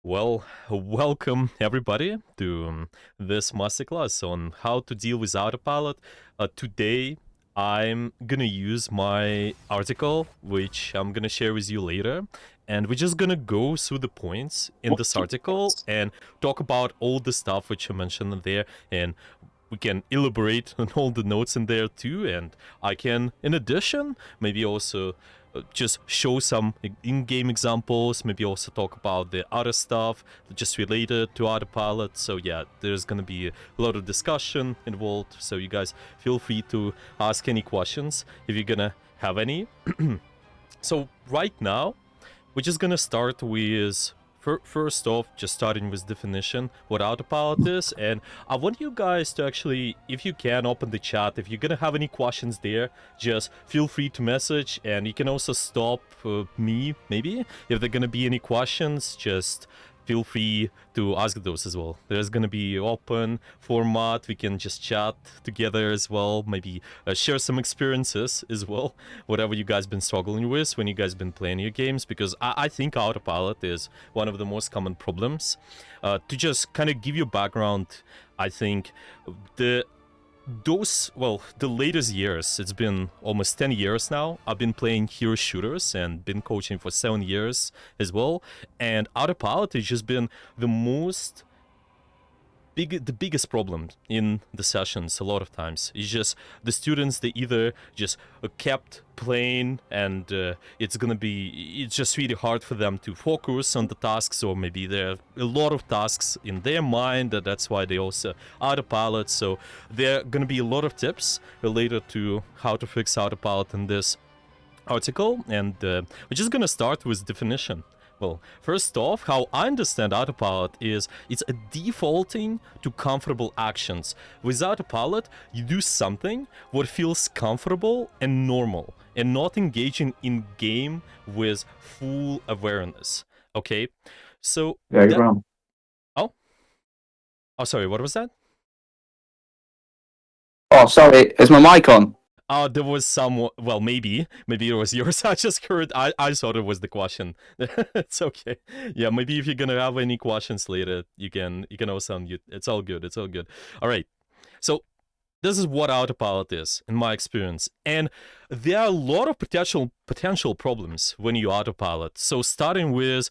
Well, welcome everybody to this masterclass on how to deal with Autopilot. Today, I'm gonna use my article, which I'm gonna share with you later, and we're just gonna go through the points in this article and talk about all the stuff which I mentioned in there, and we can elaborate on all the notes in there too, and I can, in addition, maybe also just show some in-game examples, maybe also talk about the other stuff just related to Autopilot. So yeah, there's gonna be a lot of discussion involved, so you guys feel free to ask any questions if you're gonna have any. So right now, we're just gonna start with first off, just starting with definition, what Autopilot is, and I want you guys to actually, if you can, open the chat. If you're gonna have any questions there, just feel free to message, and you can also stop me, maybe, if there are gonna be any questions, just feel free to ask those as well. There's gonna be open format, we can just chat together as well, maybe share some experiences as well, whatever you guys been struggling with when you guys been playing your games, because I think Autopilot is one of the most common problems. To just kind of give you background, I think the latest years, it's been almost 10 years now, I've been playing hero shooters and been coaching for 7 years as well, and Autopilot has just been the biggest problem in the sessions a lot of times. It's just the students, they either just kept playing and it's just really hard for them to focus on the tasks, or maybe there are a lot of tasks in their mind, that's why they also Autopilot. So there are gonna be a lot of tips related to how to fix Autopilot in this article, and we're just gonna start with definition. Well, first off, how I understand Autopilot is it's a defaulting to comfortable actions. With Autopilot, you do something what feels comfortable and normal, and not engaging in game with full awareness. Okay, so Very wrong. oh, sorry, what was that? Oh, sorry. Is my mic on? There was some. Well, maybe it was yours. I just heard. I thought it was the question. It's okay. Yeah, maybe if you're gonna have any questions later, you can also unmute. It's all good. It's all good. All right. So this is what Autopilot is, in my experience, and there are a lot of potential problems when you Autopilot. So starting with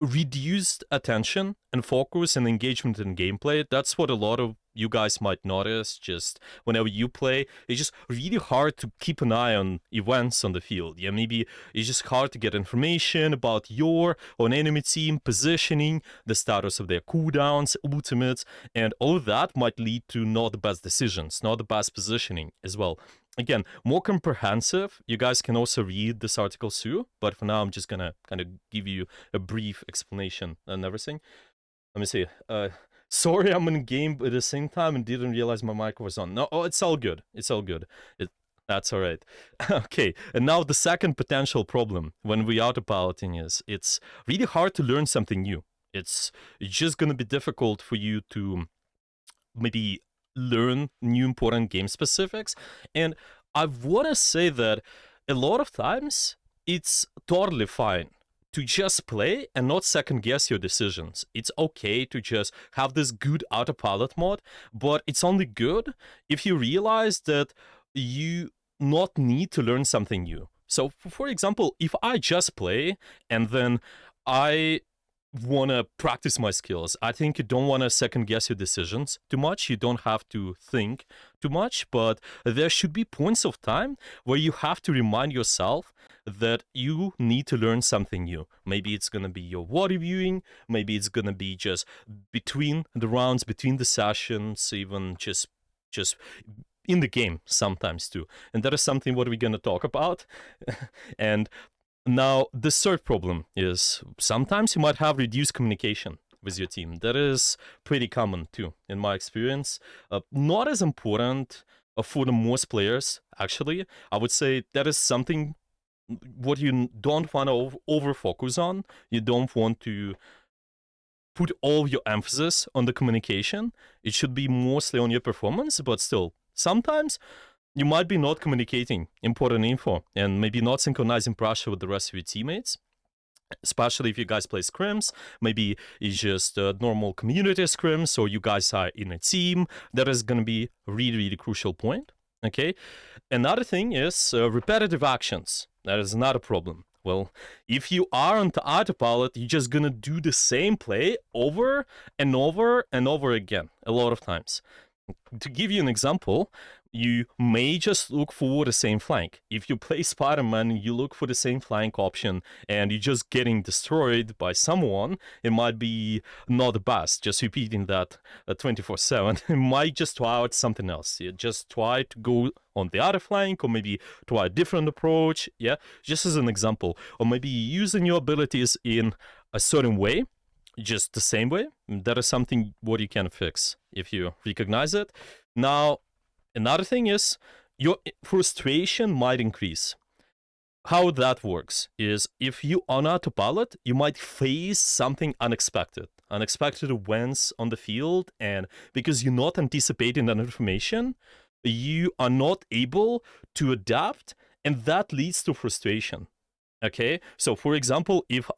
reduced attention and focus and engagement in gameplay. That's what a lot of you guys might notice. Just whenever you play, it's just really hard to keep an eye on events on the field. Yeah, maybe it's just hard to get information about your or an enemy team positioning, the status of their cooldowns, ultimates, and all of that might lead to not the best decisions, not the best positioning as well. Again, more comprehensive, you guys can also read this article too, but for now I'm just gonna kind of give you a brief explanation and everything. Let me see. Sorry, I'm in game at the same time and didn't realize my mic was on. No, it's all good. It's all good. That's all right. Okay, and now the second potential problem when we autopiloting is it's really hard to learn something new. It's just gonna be difficult for you to maybe learn new important game specifics. And I want to say that a lot of times it's totally fine to just play and not second guess your decisions. It's okay to just have this good autopilot mode, but it's only good if you realize that you not need to learn something new. So for example, if I just play and then I want to practice my skills, I think you don't want to second guess your decisions too much. You don't have to think too much, but there should be points of time where you have to remind yourself that you need to learn something new. Maybe it's going to be your water viewing, maybe it's going to be just between the rounds, between the sessions, even just in the game sometimes too. And that is something what we're going to talk about. And now, the third problem is sometimes you might have reduced communication with your team. That is pretty common too, in my experience. Not as important for the most players, actually. I would say that is something what you don't want to over-focus on. You don't want to put all your emphasis on the communication. It should be mostly on your performance, but still, sometimes you might be not communicating important info and maybe not synchronizing pressure with the rest of your teammates. especially if you guys play scrims. Maybe it's just normal community scrims, or you guys are in a team. That is going to be a really, really crucial point. Okay. Another thing is repetitive actions. That is not a problem. Well, if you are on the autopilot, you're just gonna do the same play over and over and over again a lot of times. To give you an example, you may just look for the same flank. If you play Spider-Man, you look for the same flank option and you're just getting destroyed by someone, it might be not the best, just repeating that 24/7. You might just try out something else. You just try to go on the other flank, or maybe try a different approach, yeah, just as an example. Or maybe using your abilities in a certain way, just the same way. That is something what you can fix if you recognize it. Now, another thing is your frustration might increase. How that works is if you on autopilot, you might face something unexpected events on the field, and because you're not anticipating that information, you are not able to adapt, and that leads to frustration. Okay, so for example, if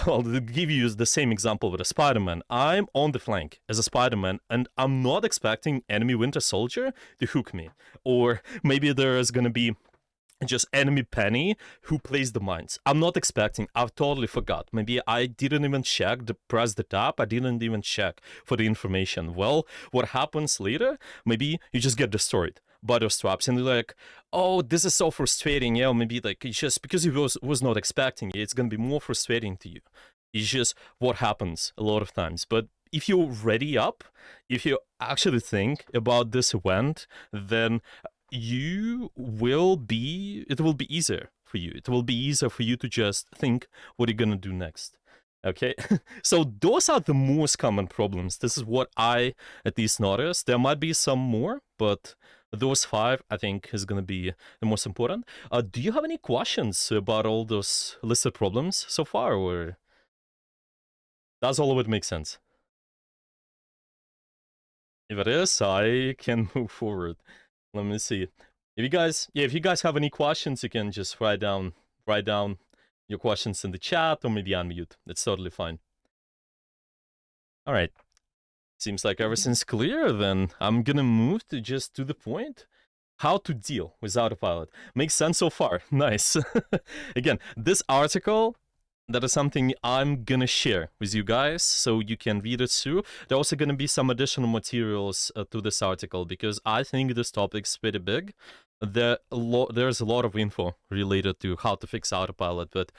well, to give you the same example with a Spider-Man, I'm on the flank as a Spider-Man, and I'm not expecting enemy Winter Soldier to hook me. Or maybe there is going to be just enemy Penny who plays the mines. I'm not expecting. I've totally forgot. Maybe I didn't even press the tab. I didn't even check for the information. Well, what happens later? Maybe you just get destroyed by those traps, and you're like, oh, this is so frustrating. Yeah, maybe like it's just because you was not expecting it, it's gonna be more frustrating to you. It's just what happens a lot of times. But if you're ready up, if you actually think about this event, then it will be easier for you. It will be easier for you to just think what you're gonna do next. Okay, so those are the most common problems. This is what I at least noticed. There might be some more, but those 5 I think is gonna be the most important. Do you have any questions about all those listed problems so far, or does all of it make sense? If it is, I can move forward. Let me see. If you guys have any questions, you can just write down your questions in the chat, or maybe unmute. It's totally fine. All right. Seems like everything's clear. Then I'm gonna move to the point. How to deal with Autopilot. Makes sense so far. Nice. Again, this article, that is something I'm gonna share with you guys so you can read it through. There are also gonna be some additional materials to this article because I think this topic's pretty big. There's a lot of info related to how to fix Autopilot, but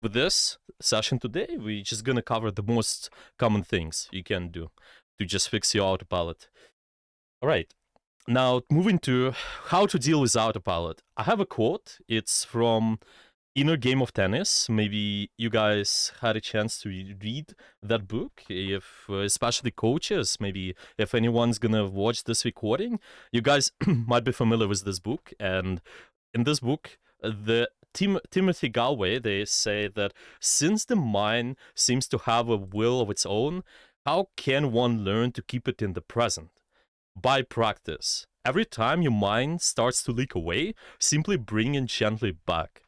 with this session today, we're just gonna cover the most common things you can do to just fix your Autopilot. All right. Now, moving to how to deal with Autopilot. I have a quote. It's from Inner Game of Tennis. Maybe you guys had a chance to read that book. If especially coaches, maybe if anyone's gonna watch this recording, you guys might be familiar with this book. And in this book, the Timothy Galway, they say that since the mind seems to have a will of its own, how can one learn to keep it in the present? By practice. Every time your mind starts to leak away, simply bring it gently back.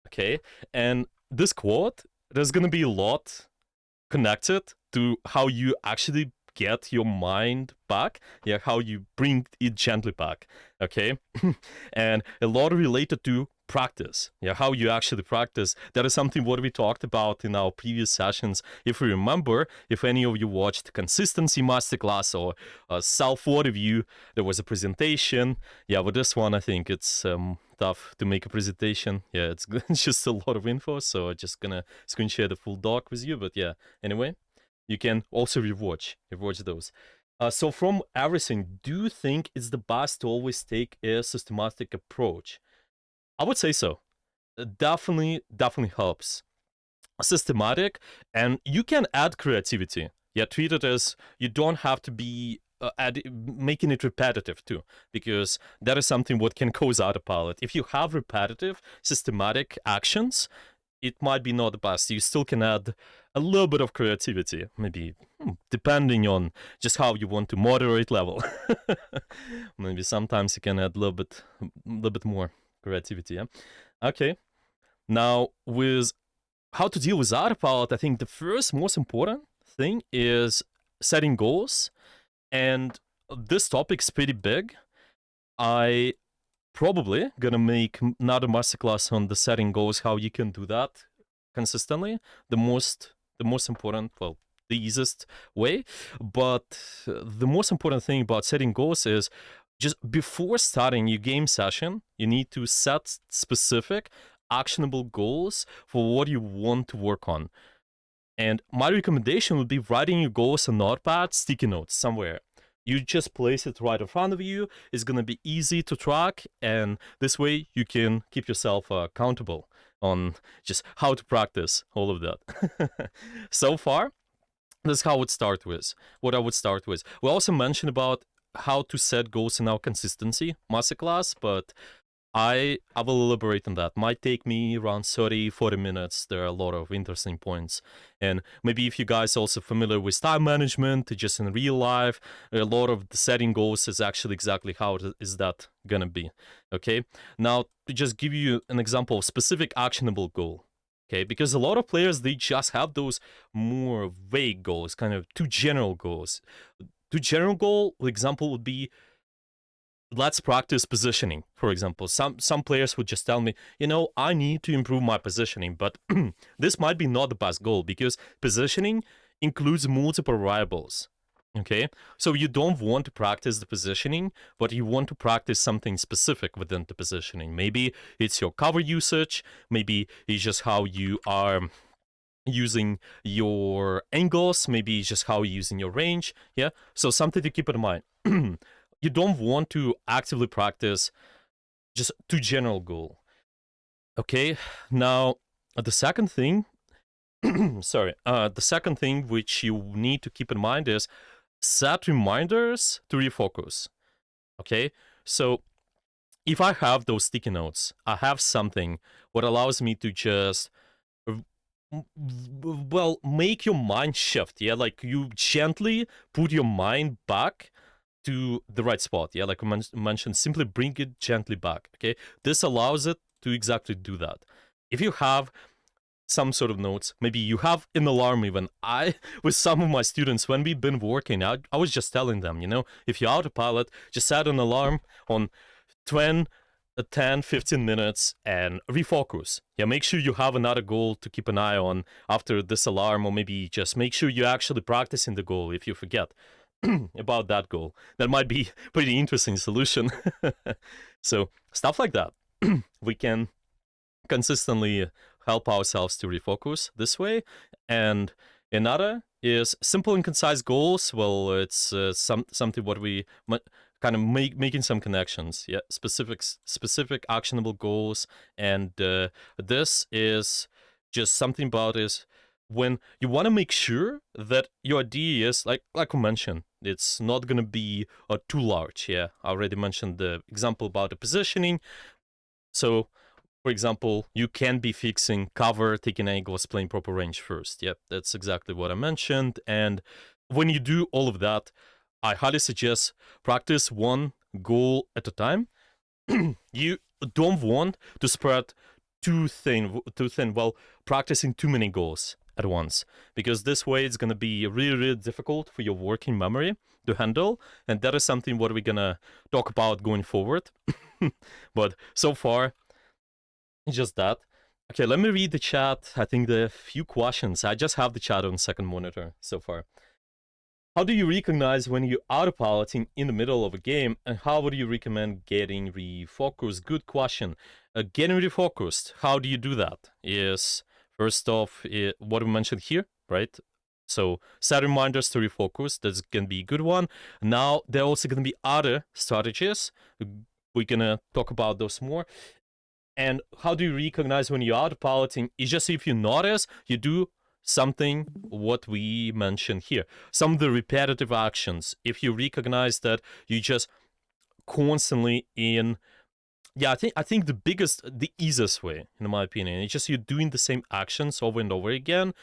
Okay? And this quote, there's gonna be a lot connected to how you actually get your mind back, yeah, how you bring it gently back, okay? And a lot related to practice, yeah, how you actually practice. That is something what we talked about in our previous sessions. If you remember, if any of you watched Consistency Masterclass or Self-Worth Review, there was a presentation. Yeah, with this one, I think it's tough to make a presentation. Yeah, it's just a lot of info, so I'm just gonna screen share the full doc with you. But yeah, anyway, you can also rewatch those. So from everything, do you think it's the best to always take a systematic approach? I would say so. Definitely helps. Systematic, and you can add creativity. Yeah, treat it as you don't have to be making it repetitive too, because that is something what can cause Autopilot. If you have repetitive, systematic actions, it might be not the best. You still can add a little bit of creativity, maybe depending on just how you want to moderate level. Maybe sometimes you can add a little bit more creativity. Yeah. Okay. Now with how to deal with Autopilot, I think the first most important thing is setting goals. And this topic's pretty big. I probably gonna make another masterclass on the setting goals, how you can do that consistently. The most important, well, the easiest way. But the most important thing about setting goals is just before starting your game session, you need to set specific actionable goals for what you want to work on. And my recommendation would be writing your goals on notepad, sticky notes somewhere. You just place it right in front of you. It's gonna be easy to track, and this way you can keep yourself accountable on just how to practice all of that. So far, this is how I would start with. What I would start with. We also mentioned about how to set goals in our consistency masterclass, but I will elaborate on that. Might take me around 30-40 minutes. There are a lot of interesting points. And maybe if you guys are also familiar with time management, just in real life, a lot of the setting goals is actually exactly how is that gonna be. Okay. Now, to just give you an example of specific actionable goal. Okay, because a lot of players, they just have those more vague goals, kind of too general goals. Too general goal, example would be, let's practice positioning, for example. Some players would just tell me, I need to improve my positioning, but this might be not the best goal because positioning includes multiple variables. Okay, so you don't want to practice the positioning, but you want to practice something specific within the positioning. Maybe it's your cover usage, maybe it's just how you are using your angles, maybe it's just how you're using your range. Yeah, so something to keep in mind. You don't want to actively practice just too general goal. Okay, now the second thing, the second thing which you need to keep in mind is set reminders to refocus. Okay, so if I have those sticky notes, I have something what allows me to just make your mind shift. Yeah, like you gently put your mind back to the right spot. Yeah, like I mentioned, simply bring it gently back. Okay, this allows it to exactly do that. If you have some sort of notes, maybe you have an alarm. Even with some of my students, when we've been working, I was just telling them, if you autopilot, just set an alarm on 10, 15 minutes and refocus. Yeah, make sure you have another goal to keep an eye on after this alarm, or maybe just make sure you're actually practicing the goal if you forget about that goal. That might be a pretty interesting solution. So stuff like that. We can consistently help ourselves to refocus this way. And another is simple and concise goals. Well, it's something what we kind of making some connections. Yeah, specific actionable goals. And this is just something about is when you want to make sure that your idea is like I mentioned, it's not gonna be too large. Yeah, I already mentioned the example about the positioning. So, for example, you can be fixing cover, taking angles, playing proper range first. Yep, that's exactly what I mentioned. And when you do all of that, I highly suggest practice one goal at a time. You don't want to spread too thin while practicing too many goals at once, because this way it's going to be really, really difficult for your working memory to handle, and that is something what we're going to talk about going forward. But so far, just that. Okay, let me read the chat. I think there are a few questions. I just have the chat on second monitor so far. How do you recognize when you're autopiloting in the middle of a game, and how would you recommend getting refocused? Good question. Getting refocused, how do you do that? Is first off what we mentioned here, right? So set reminders to refocus. That's going to be a good one. Now, there are also going to be other strategies. We're going to talk about those more. And how do you recognize when you're autopiloting? It's just if you notice, you do something what we mentioned here, some of the repetitive actions. If you recognize that you just constantly I think the easiest way, in my opinion, is just you're doing the same actions over and over again,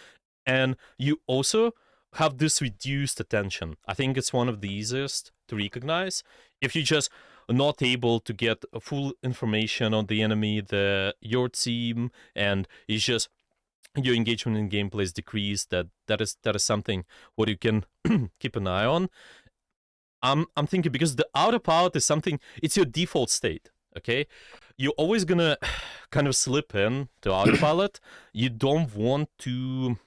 and you also have this reduced attention. I think it's one of the easiest to recognize. If you just not able to get full information on the enemy, your team, and it's just your engagement in gameplay is decreased, that is something what you can keep an eye on. I'm thinking because the autopilot is something, it's your default state, okay? You're always gonna kind of slip in to autopilot. You don't want to.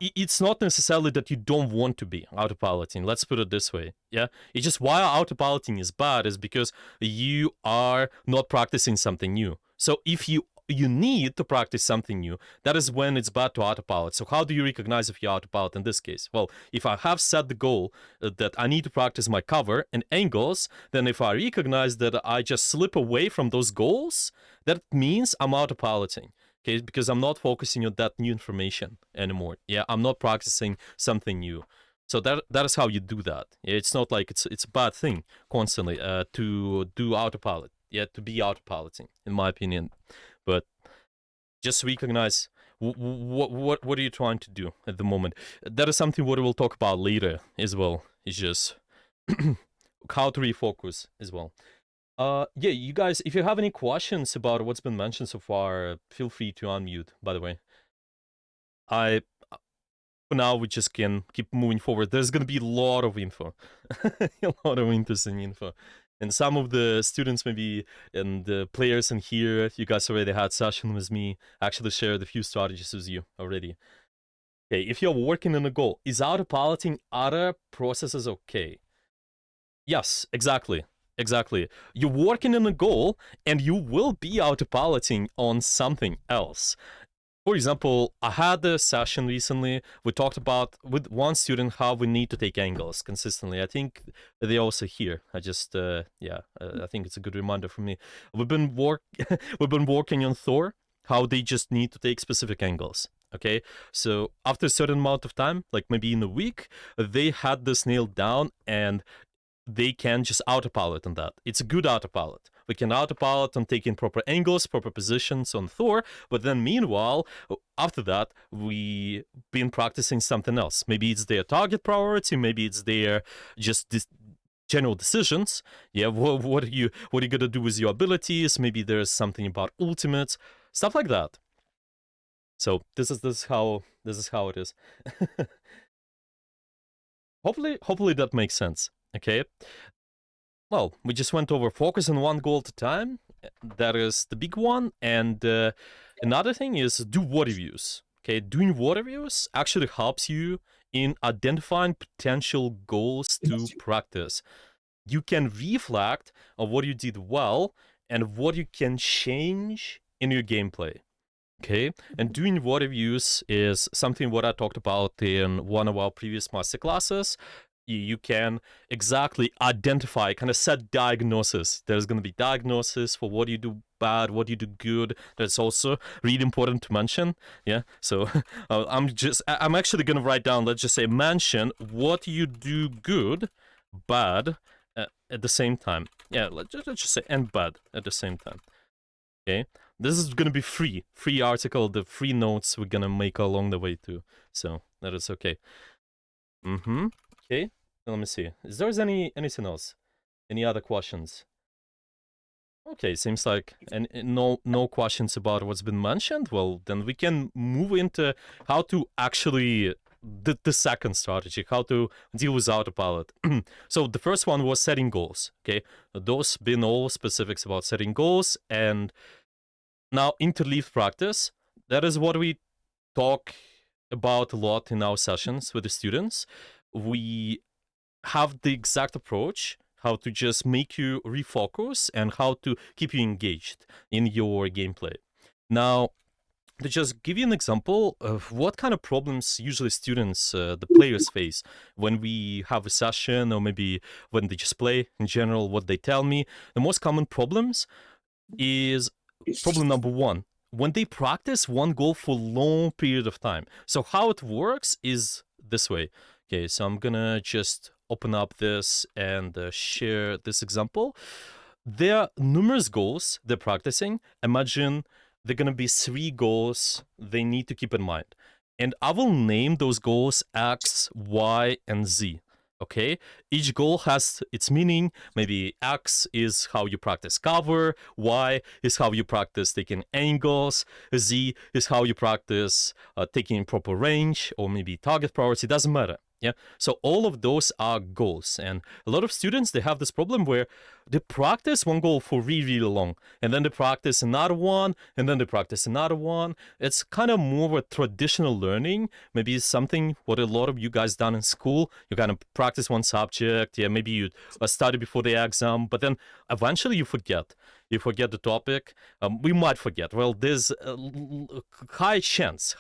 It's not necessarily that you don't want to be autopiloting. Let's put it this way. Yeah, it's just why autopiloting is bad is because you are not practicing something new. So if you need to practice something new, that is when it's bad to autopilot. So how do you recognize if you autopilot in this case? Well, if I have set the goal that I need to practice my cover and angles, then if I recognize that I just slip away from those goals, that means I'm autopiloting. Okay, because I'm not focusing on that new information anymore. Yeah, I'm not practicing something new. So that is how you do that. It's not like it's a bad thing constantly to do autopilot. Yeah, to be autopiloting, in my opinion. But just recognize what are you trying to do at the moment. That is something what we'll talk about later as well. It's just how to refocus as well. Yeah, you guys, if you have any questions about what's been mentioned so far, feel free to unmute, by the way. For now, we just can keep moving forward. There's going to be a lot of info, a lot of interesting info. And some of the students maybe, and the players in here, you guys already had session with me, actually shared a few strategies with you already. Okay, if you're working on a goal, is autopiloting other processes okay? Yes, exactly. Exactly. You're working on a goal and you will be autopiloting on something else. For example, I had a session recently. We talked about with one student how we need to take angles consistently. I think they're also here. I just, I think it's a good reminder for me. We've been working on Thor, how they just need to take specific angles. Okay, so after a certain amount of time, like maybe in a week, they had this nailed down and they can just autopilot on that. It's a good autopilot. We can autopilot on taking proper angles, proper positions on Thor, but then meanwhile, after that, we been practicing something else. Maybe it's their target priority, maybe it's their just general decisions. Yeah, what are you gonna do with your abilities? Maybe there's something about ultimates, stuff like that. So this is how it is. Hopefully that makes sense. Okay. Well, we just went over focus on one goal at a time. That is the big one. And another thing is do WOD reviews. Okay, doing WOD reviews actually helps you in identifying potential goals to practice. You can reflect on what you did well and what you can change in your gameplay. Okay, and doing WOD reviews is something what I talked about in one of our previous masterclasses. You can exactly identify, kind of set diagnosis. There's going to be diagnosis for what you do bad, what you do good. That's also really important to mention. Yeah, so I'm actually going to write down, let's just say mention what you do good, bad at the same time. Yeah, let's just say and bad at the same time. Okay, this is gonna be free article, the free notes we're gonna make along the way too, so that is okay. Okay, let me see, is there anything else, any other questions? Okay, seems like no questions about what's been mentioned. Well, then we can move into how to actually the second strategy, how to deal with autopilot. So the first one was setting goals. Okay, those been all specifics about setting goals. And now, interleaved practice, that is what we talk about a lot in our sessions with the students. We have the exact approach, how to just make you refocus and how to keep you engaged in your gameplay. Now, to just give you an example of what kind of problems usually students, the players face when we have a session or maybe when they just play in general, what they tell me, the most common problems is problem number one, when they practice one goal for a long period of time. So how it works is this way. Okay, so I'm gonna just open up this and share this example. There are numerous goals they're practicing. Imagine they're gonna be 3 goals they need to keep in mind. And I will name those goals X, Y, and Z. Okay, each goal has its meaning. Maybe X is how you practice cover, Y is how you practice taking angles, Z is how you practice taking proper range, or maybe target priority. Doesn't matter. Yeah, so all of those are goals, and a lot of students, they have this problem where they practice one goal for really, really long, and then they practice another one, and then they practice another one. It's kind of more of a traditional learning. Maybe it's something what a lot of you guys done in school. You kind of practice one subject. Yeah, maybe you study before the exam, but then eventually you forget. You forget the topic. We might forget. Well, there's a high chance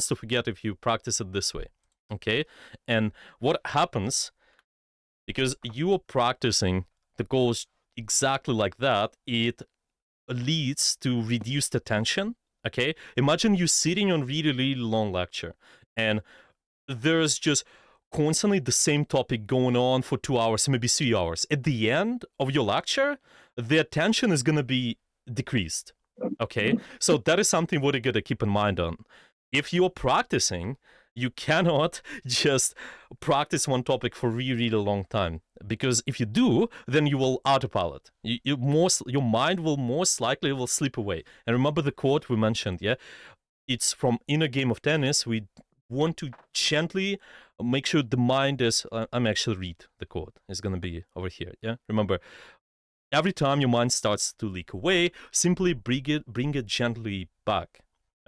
to forget if you practice it this way. Okay, and what happens, because you are practicing the goals exactly like that, it leads to reduced attention. Okay, imagine you sitting on really, really long lecture, and there's just constantly the same topic going on for 2 hours, maybe 3 hours. At the end of your lecture, the attention is gonna be decreased. Okay, so that is something what you gotta keep in mind on. If you're practicing, you cannot just practice one topic for really, really long time, because if you do, then you will autopilot. Your mind will most likely will slip away. And remember the quote we mentioned, yeah? It's from In a Game of Tennis. We want to gently make sure the mind is. I'm actually read the quote. It's gonna be over here. Yeah, remember, every time your mind starts to leak away, simply bring it gently back.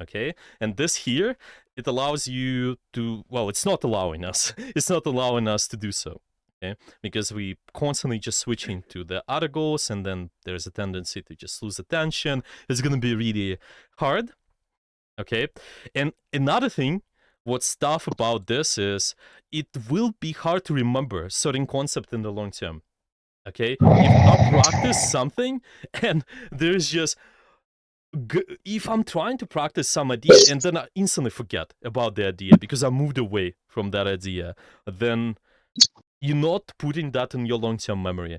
Okay, and this here, it allows you to. Well, it's not allowing us. It's not allowing us to do so. Okay, because we constantly just switching to the other goals, and then there's a tendency to just lose attention. It's gonna be really hard. Okay, and another thing, what's tough about this is it will be hard to remember certain concept in the long term. Okay, if I practice something and there's just if I'm trying to practice some idea and then I instantly forget about the idea because I moved away from that idea, then you're not putting that in your long-term memory.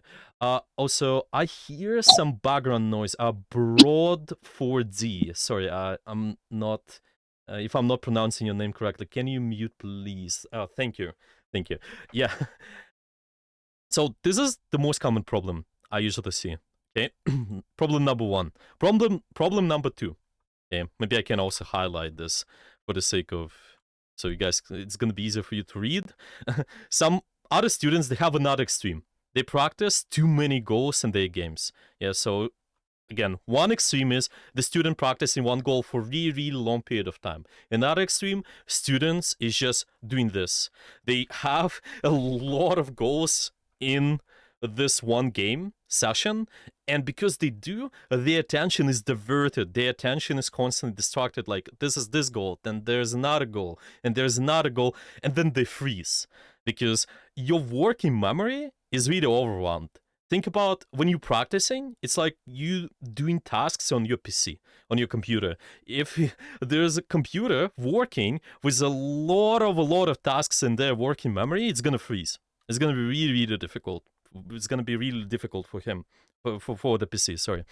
Also, I hear some background noise. Broad 4D. Sorry, I'm not. If I'm not pronouncing your name correctly, can you mute, please? Thank you, thank you. Yeah. So this is the most common problem I usually see. Okay, problem number one. Problem number two. Okay, maybe I can also highlight this for the sake of, so you guys, it's gonna be easier for you to read. Some other students, they have another extreme. They practice too many goals in their games. Yeah, so again, one extreme is the student practicing one goal for really, really long period of time. Another extreme, students is just doing this. They have a lot of goals in this one game session, and because they do, their attention is diverted. Their attention is constantly distracted. Like, this is this goal, then there's another goal, and there's another goal, and then they freeze because your working memory is really overwhelmed. Think about when you're practicing, it's like you doing tasks on your PC, on your computer. If there's a computer working with a lot of tasks in their working memory, it's gonna freeze. It's gonna be really, really difficult. It's gonna be really difficult for him, for the PC, sorry.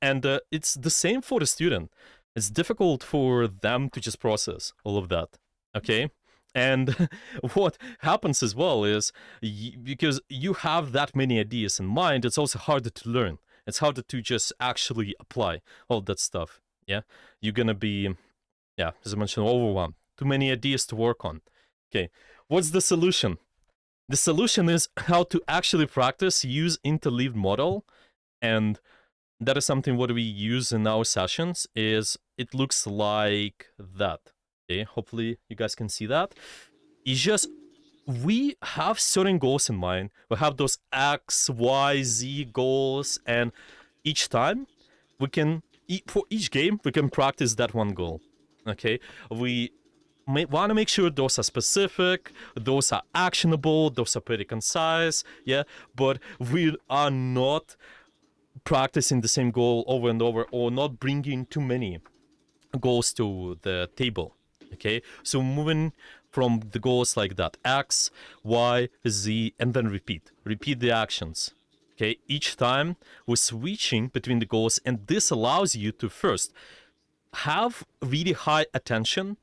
And it's the same for the student. It's difficult for them to just process all of that, okay? And what happens as well is because you have that many ideas in mind, it's also harder to learn. It's harder to just actually apply all that stuff. Yeah, you're gonna be, yeah, as I mentioned, overwhelmed. Too many ideas to work on. Okay, what's the solution? The solution is how to actually practice, use interleaved model, and that is something what we use in our sessions. Is it looks like that. Okay, hopefully you guys can see that. It's just we have certain goals in mind. We have those X, Y, Z goals, and each time we can, for each game, we can practice that one goal. Okay, we want to make sure those are specific, those are actionable, those are pretty concise. Yeah, but we are not practicing the same goal over and over, or not bringing too many goals to the table. Okay, so moving from the goals like that, X, Y, Z, and then repeat the actions. Okay, each time we're switching between the goals, and this allows you to first have really high attention,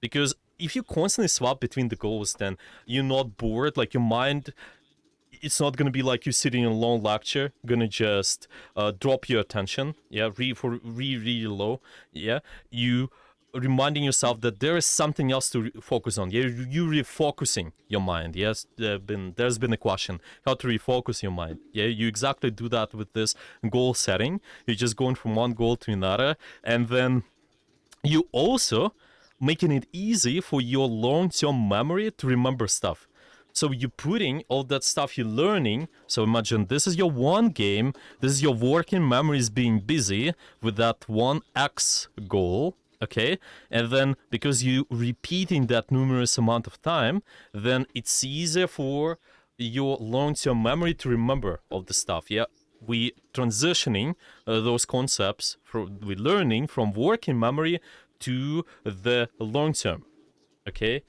because if you constantly swap between the goals, then you're not bored. Like your mind, it's not gonna be like you sitting in a long lecture, gonna just drop your attention, yeah, really low, yeah. You reminding yourself that there is something else to focus on. Yeah, you refocusing your mind. Yes, there's been a question how to refocus your mind. Yeah, you exactly do that with this goal setting. You're just going from one goal to another, and then you also making it easy for your long-term memory to remember stuff. So you're putting all that stuff you're learning. So imagine this is your one game. This is your working memories being busy with that one X goal. Okay, and then because you repeating that numerous amount of time, then it's easier for your long-term memory to remember all the stuff. Yeah, we transitioning those concepts from we learning from working memory to the long term. Okay,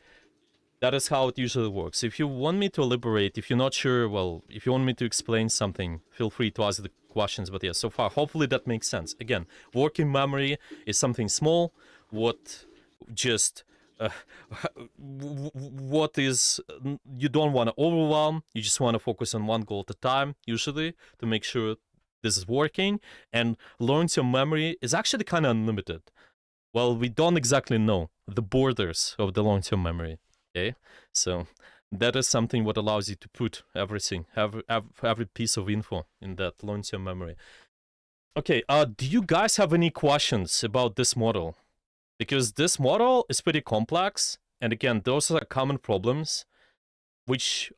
that is how it usually works. If you want me to elaborate, if you're not sure, well, if you want me to explain something, feel free to ask the questions. But yeah, so far, hopefully that makes sense. Again, working memory is something small. What just uh, what is you don't want to overwhelm. You just want to focus on one goal at a time, usually, to make sure this is working. And long-term memory is actually kind of unlimited. Well, we don't exactly know the borders of the long-term memory. Okay, so that is something what allows you to put everything, every piece of info in that long-term memory. Okay, do you guys have any questions about this model? Because this model is pretty complex, and again, those are common problems which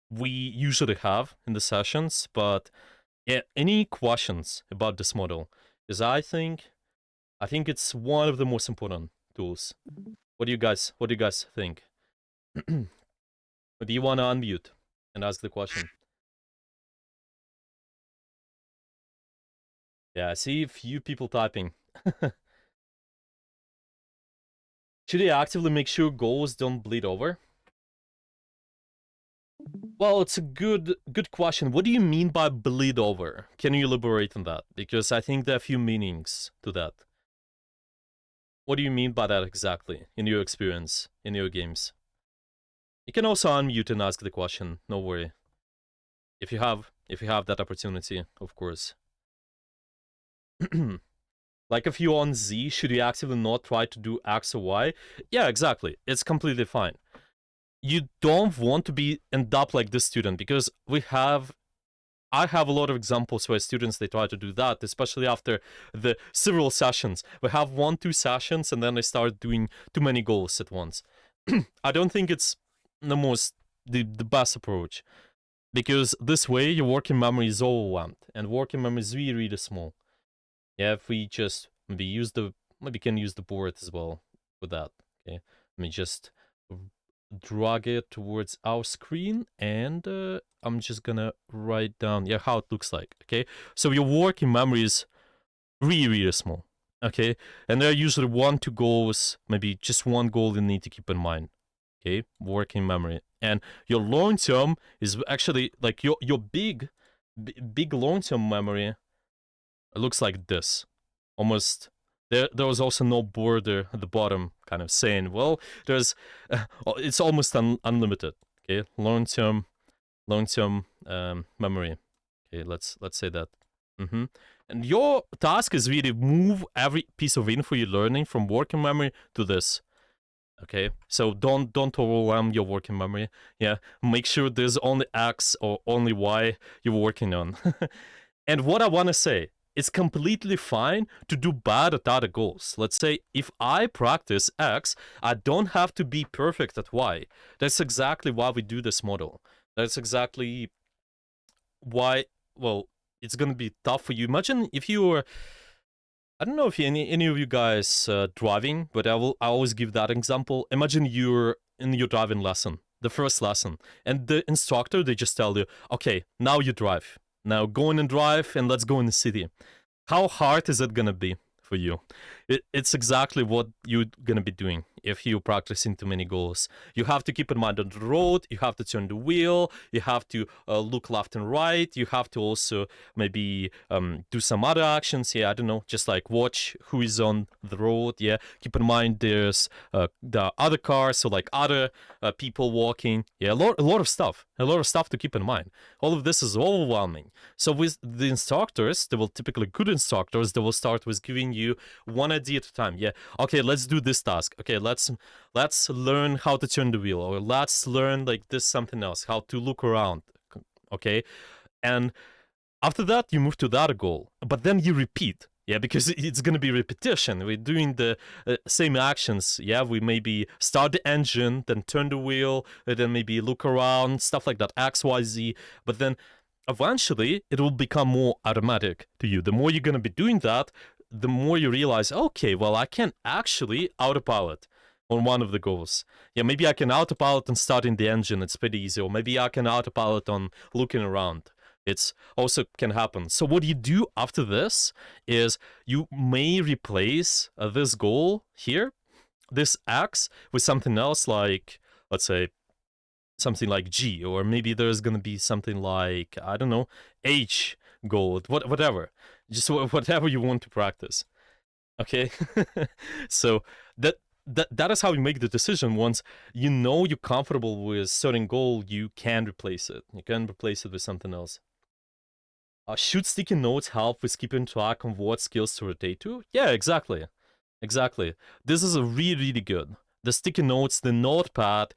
we usually have in the sessions. But yeah, any questions about this model? Because I think it's one of the most important tools. What do you guys think? Do you want to unmute and ask the question? Yeah, I see a few people typing. Should I actively make sure goals don't bleed over? Well, it's a good question. What do you mean by bleed over? Can you elaborate on that? Because I think there are a few meanings to that. What do you mean by that exactly in your experience, in your games? You can also unmute and ask the question, no worry. If you have that opportunity, of course. Like if you're on Z, should you actively not try to do X or Y? Yeah, exactly. It's completely fine. You don't want to end up like this student, because I have a lot of examples where students, they try to do that, especially after the several sessions. We have 1-2 sessions and then they start doing too many goals at once. I don't think it's the best approach, because this way your working memory is overwhelmed, and working memory is really, really small. Yeah, if we just maybe can use the board as well with that. Okay, let me just drag it towards our screen, and I'm just gonna write down how it looks like. Okay, so your working memory is really, really small. Okay, and there are usually 1-2 goals, maybe just one goal you need to keep in mind. Okay, working memory, and your long term is actually like your big long term memory. It looks like this, almost. There was also no border at the bottom, kind of saying, well, there's, it's almost unlimited. Okay, long term memory. Okay, let's say that. And your task is really move every piece of info you're learning from working memory to this. Okay, so don't overwhelm your working memory. Yeah, make sure there's only X or only Y you're working on. And what I want to say, it's completely fine to do bad at other goals. Let's say if I practice X, I don't have to be perfect at Y. That's exactly why we do this model. That's exactly why, well, it's going to be tough for you. Imagine if you were, I don't know if any of you guys driving, but I always give that example. Imagine you're in your driving lesson, the first lesson, and the instructor, they just tell you, okay, now you drive. Now go in and drive, and let's go in the city. How hard is it gonna be for you? It's exactly what you're gonna be doing if you're practicing too many goals. You have to keep in mind on the road, you have to turn the wheel, you have to look left and right, you have to also maybe do some other actions. Yeah, I don't know, just like watch who is on the road. Yeah, keep in mind there's the other cars, so like other people walking. Yeah, a lot of stuff to keep in mind. All of this is overwhelming. So with the instructors, they will typically good instructors, they will start with giving you one idea at a time. Yeah, okay, let's do this task. Okay, let's learn how to turn the wheel, or let's learn like this something else, how to look around. Okay, and after that you move to the other goal, but then you repeat. Yeah, because it's going to be repetition. We're doing the same actions. Yeah, we maybe start the engine, then turn the wheel, then maybe look around, stuff like that, X, Y, Z. But then eventually it will become more automatic to you. The more you're going to be doing that, the more you realize, okay, well, I can actually autopilot on one of the goals. Yeah, maybe I can autopilot on starting the engine. It's pretty easy. Or maybe I can autopilot on looking around. It's also can happen. So what you do after this is you may replace this goal here, this X, with something else, like, let's say, something like G, or maybe there's going to be something like, I don't know, H goal, whatever. Just whatever you want to practice. Okay? So that is how you make the decision. Once you know you're comfortable with certain goal, you can replace it. You can replace it with something else. Should sticky notes help with keeping track of what skills to rotate to? Yeah, exactly. Exactly. This is a really good. The sticky notes, the notepad,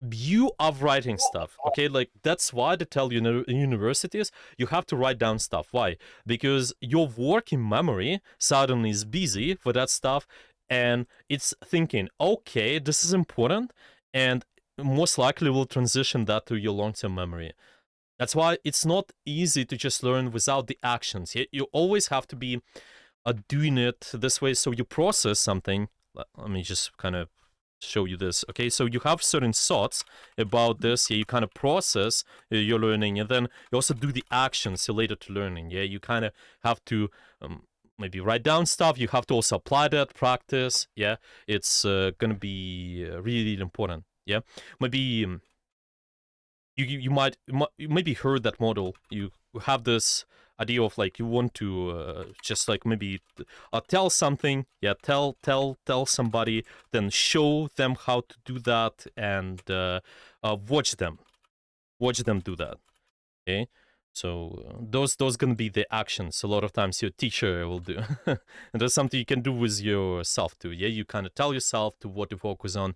view of writing stuff. Okay, like that's why they tell universities you have to write down stuff. Why? Because your working memory suddenly is busy for that stuff, and it's thinking, okay, this is important, and most likely will transition that to your long-term memory. That's why it's not easy to just learn without the actions. You always have to be doing it this way. So you process something. Let me just kind of show you this. Okay, so you have certain thoughts about this. Yeah, you kind of process your learning, and then you also do the actions related to learning. Yeah, you kind of have to maybe write down stuff. You have to also apply that, practice. Yeah, it's gonna be really important. Yeah, maybe. You might you maybe heard that model. You have this idea of like you want to just like maybe tell something. Yeah, tell somebody, then show them how to do that, and watch them do that. Okay, so those gonna be the actions. A lot of times your teacher will do, and that's something you can do with yourself too. Yeah, you kind of tell yourself to what to focus on.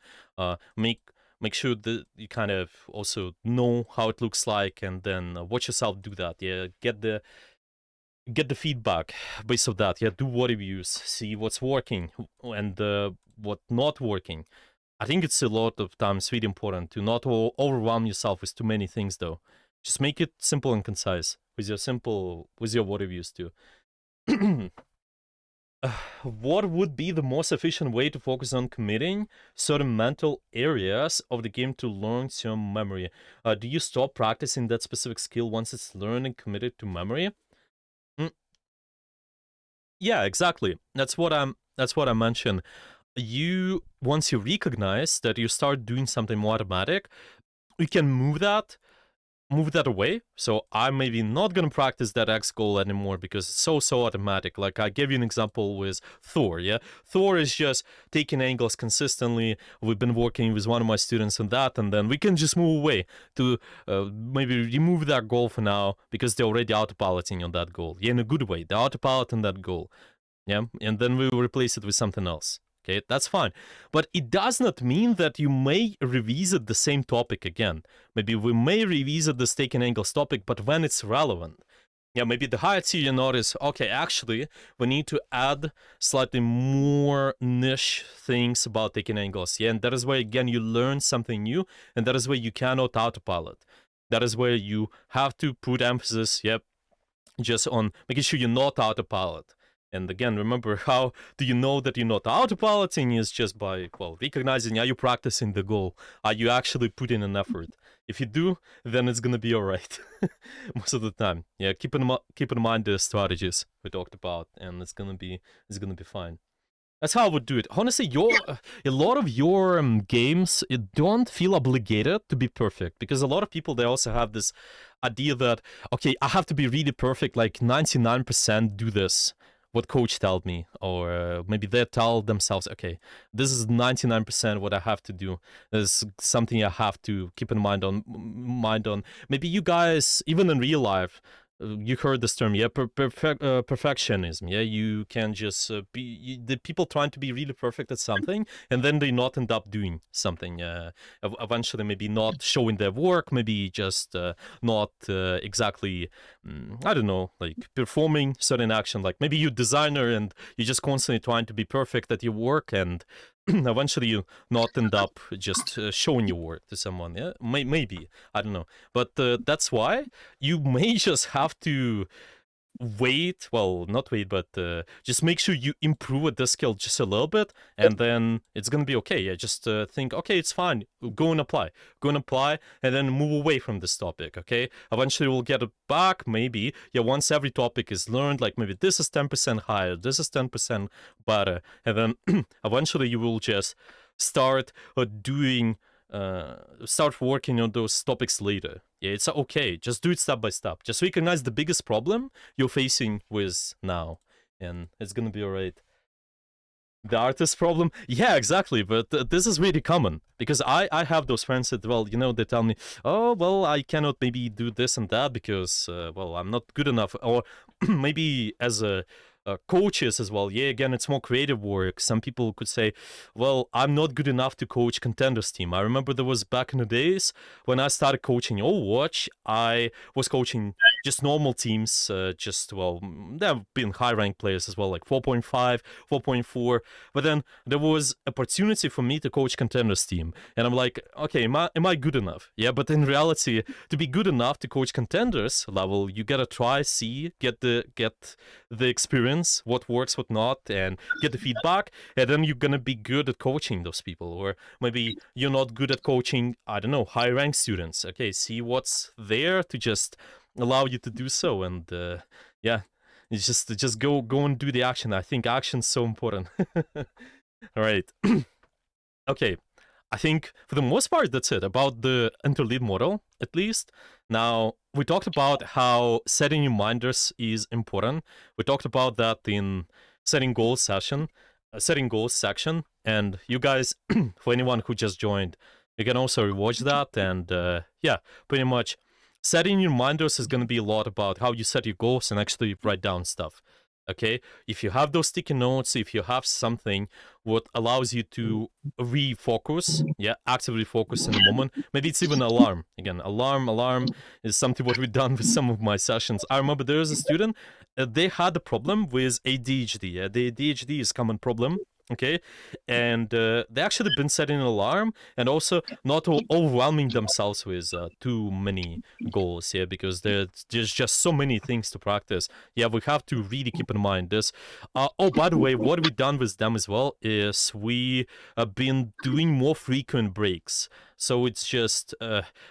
Make sure that you kind of also know how it looks like, and then watch yourself do that. Yeah, get the feedback based on that. Yeah, do what reviews, see what's working and what not working. I think it's a lot of times really important to not overwhelm yourself with too many things, though. Just make it simple and concise with your what reviews too. What would be the most efficient way to focus on committing certain mental areas of the game to long-term memory? Do you stop practicing that specific skill once it's learned and committed to memory? Yeah, exactly. That's what I mentioned. Once you recognize that you start doing something more automatic, you can move that away. So I'm maybe not gonna practice that X goal anymore because it's so automatic. Like I gave you an example with Thor. Yeah, Thor is just taking angles consistently. We've been working with one of my students on that, and then we can just move away to maybe remove that goal for now because they're already autopiloting on that goal. Yeah, in a good way. They're autopiloting that goal. Yeah, and then we will replace it with something else. Okay, that's fine. But it does not mean that you may revisit the same topic again. Maybe we may revisit the taking angles topic, but when it's relevant. Yeah, maybe the higher tier you notice, okay, actually, we need to add slightly more niche things about taking angles. Yeah, and that is where, again, you learn something new, and that is where you cannot autopilot. That is where you have to put emphasis, yep, just on making sure you're not autopilot. And again, remember, how do you know that you're not autopiloting is just by, well, recognizing, are you practicing the goal? Are you actually putting an effort? If you do, then it's gonna be all right most of the time. Yeah, keep in mind the strategies we talked about, and it's gonna be fine. That's how I would do it. Honestly, a lot of your games don't feel obligated to be perfect, because a lot of people, they also have this idea that, okay, I have to be really perfect, like 99% do this, what coach told me, or maybe they tell themselves, okay, this is 99% what I have to do. There's something I have to keep in mind on. Maybe you guys, even in real life, you heard this term, yeah, perfectionism. Yeah, you can just the people trying to be really perfect at something, and then they not end up doing something. Eventually, maybe not showing their work, maybe just not exactly, I don't know, like performing certain action. Like maybe you're designer and you're just constantly trying to be perfect at your work, and eventually you not end up just showing your work to someone. Yeah, maybe, I don't know, but that's why you may just have to wait, well, not wait, but just make sure you improve at this skill just a little bit, and then it's gonna be okay. Yeah, just think, okay, it's fine, go and apply, and then move away from this topic. Okay, eventually we'll get it back, maybe. Yeah, once every topic is learned, like maybe this is 10% higher, this is 10% better, and then eventually you will just start start working on those topics later. Yeah, it's okay. Just do it step by step. Just recognize the biggest problem you're facing with now, and it's gonna be alright. The artist problem? Yeah, exactly. But this is really common, because I have those friends that, well, they tell me, oh, well, I cannot maybe do this and that because, well, I'm not good enough. Or maybe as a coaches as well. Yeah, again, it's more creative work. Some people could say, well, I'm not good enough to coach contenders team. I remember there was back in the days when I started coaching Overwatch, I was coaching just normal teams, well, there have been high ranked players as well, like 4.5, 4.4. But then there was opportunity for me to coach contenders team, and I'm like, okay, am I good enough? Yeah, but in reality, to be good enough to coach contenders level, you gotta try, see, get the experience, what works, what not, and get the feedback, and then you're gonna be good at coaching those people. Or maybe you're not good at coaching, I don't know, high ranked students. Okay, see what's there to just allow you to do so, and yeah, it's just go and do the action. I think action's so important. All right. Okay, I think for the most part that's it about the interlead model, at least. Now, we talked about how setting reminders is important. We talked about that in setting goals section, and you guys, for anyone who just joined, you can also rewatch that. And yeah, pretty much setting reminders is going to be a lot about how you set your goals and actually write down stuff. Okay, if you have those sticky notes, if you have something what allows you to refocus, yeah, actively focus in the moment. Maybe it's even alarm. Again, alarm is something what we've done with some of my sessions. I remember there was a student, they had a problem with ADHD. Yeah, the ADHD is a common problem. Okay, and they actually been setting an alarm and also not overwhelming themselves with too many goals. Yeah, because there's just so many things to practice. Yeah, we have to really keep in mind this. Oh, by the way, what we done with them as well is we have been doing more frequent breaks. So it's just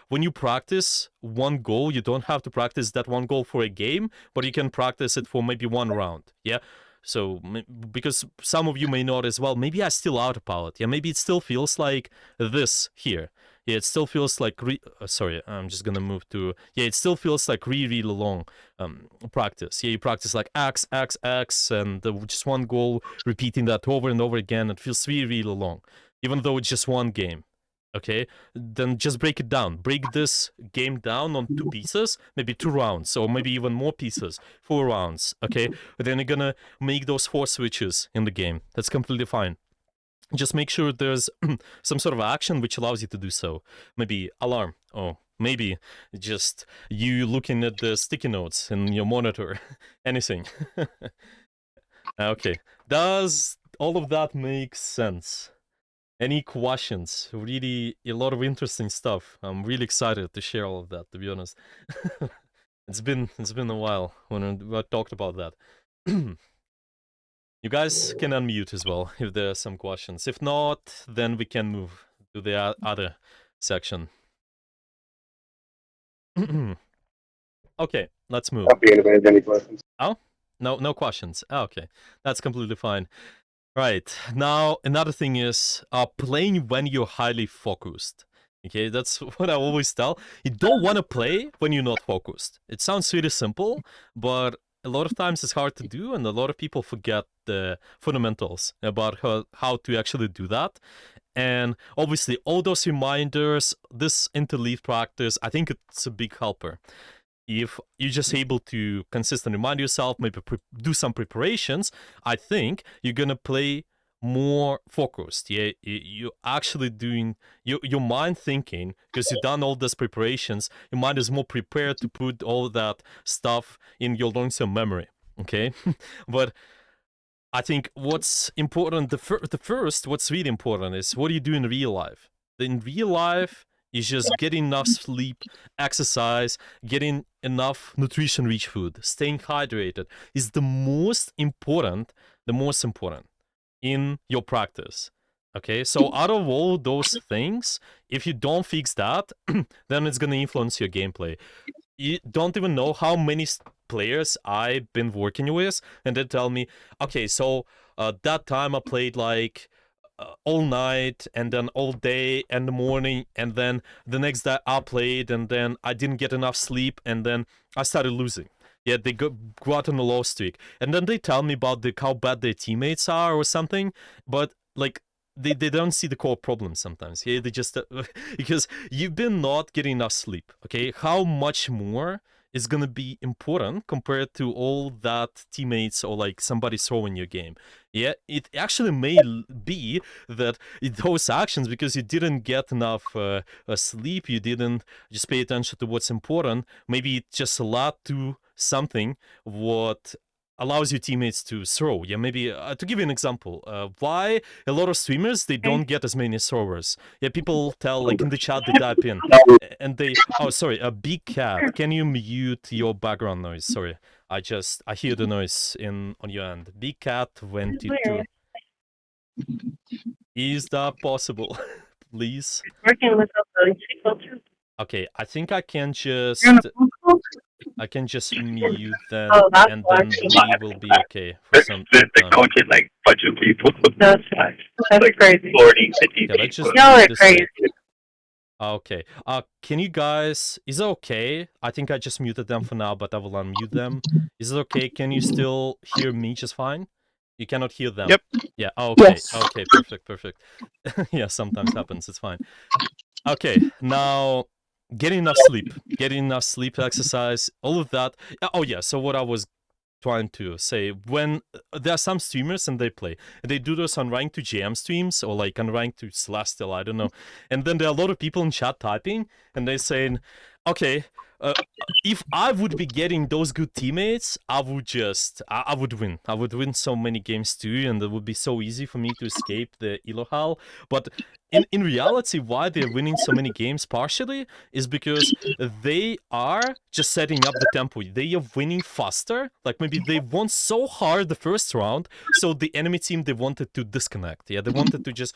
when you practice one goal, you don't have to practice that one goal for a game, but you can practice it for maybe one round. Yeah. So because some of you may notice, well, maybe I still Autopilot. Yeah, maybe it still feels like this here. Yeah, it still feels like sorry, I'm just gonna move to, yeah, it still feels like really long practice. Yeah, you practice like X, X, X, and just one goal, repeating that over and over again. It feels really long, even though it's just one game. Okay, then just break it down. Break this game down on 2 pieces, maybe 2 rounds, or maybe even more pieces, 4 rounds. Okay, but then you're gonna make those 4 switches in the game. That's completely fine. Just make sure there's some sort of action which allows you to do so. Maybe alarm. Oh, maybe just you looking at the sticky notes in your monitor. Anything. Okay. Does all of that make sense? Any questions? Really, a lot of interesting stuff. I'm really excited to share all of that, to be honest. It's been a while when I talked about that. You guys can unmute as well if there are some questions. If not, then we can move to the other section. Okay, let's move. Not being advantage any questions. No questions. Okay, that's completely fine. Right, now another thing is playing when you're highly focused. Okay, that's what I always tell. You don't want to play when you're not focused. It sounds really simple, but a lot of times it's hard to do, and a lot of people forget the fundamentals about how to actually do that. And obviously, all those reminders, this interleave practice, I think it's a big helper. If you're just able to consistently remind yourself, maybe do some preparations, I think you're gonna play more focused. Yeah, you're actually doing your mind thinking, because you've done all these preparations. Your mind is more prepared to put all that stuff in your long-term memory. Okay, but I think what's important, the first, what's really important is what do you do in real life. In real life, is just getting enough sleep, exercise, getting enough nutrition-rich food, staying hydrated is the most important in your practice. Okay, so out of all those things, if you don't fix that, then it's gonna influence your gameplay. You don't even know how many players I've been working with, and they tell me, okay, so that time I played like all night and then all day and the morning, and then the next day I played and then I didn't get enough sleep and then I started losing. Yeah, they go out on a low streak, and then they tell me about how bad their teammates are or something, but like they don't see the core problem sometimes. Yeah, they just because you've been not getting enough sleep. Okay, how much more is gonna be important compared to all that teammates or like somebody throwing your game. Yeah, it actually may be that those actions, because you didn't get enough sleep, you didn't just pay attention to what's important. Maybe it just led to something what allows your teammates to throw. Yeah, maybe to give you an example, why a lot of streamers they don't get as many throwers. Yeah, people tell like in the chat they type in and they sorry, a big cat. Can you mute your background noise? Sorry, I hear the noise on your end. Big cat 22. Is that possible? Please. Working with those people too. Okay, I think I can just mute them, Oh, that's and why then she we will be okay for some time. coaching like bunch of people. That's crazy. 40, 50 Yeah, let's just Y'all mute are this crazy. Okay. Can you guys? Is it okay? I think I just muted them for now, but I will unmute them. Is it okay? Can you still hear me just fine? You cannot hear them. Yep. Yeah. Okay. Yes. Okay. Perfect. Yeah. Sometimes happens. It's fine. Okay. Now, getting enough sleep, exercise, all of that. Oh yeah. So what I was trying to say, when there are some streamers and they do this on rank to GM streams or like on rank to Celestial, I don't know, and then there are a lot of people in chat typing and they're saying, okay, if I would be getting those good teammates, I would win. I would win so many games too, and it would be so easy for me to escape the Elohal. But in reality, why they're winning so many games partially is because they are just setting up the tempo. They are winning faster. Like maybe they won so hard the first round, so the enemy team they wanted to disconnect. Yeah, they wanted to just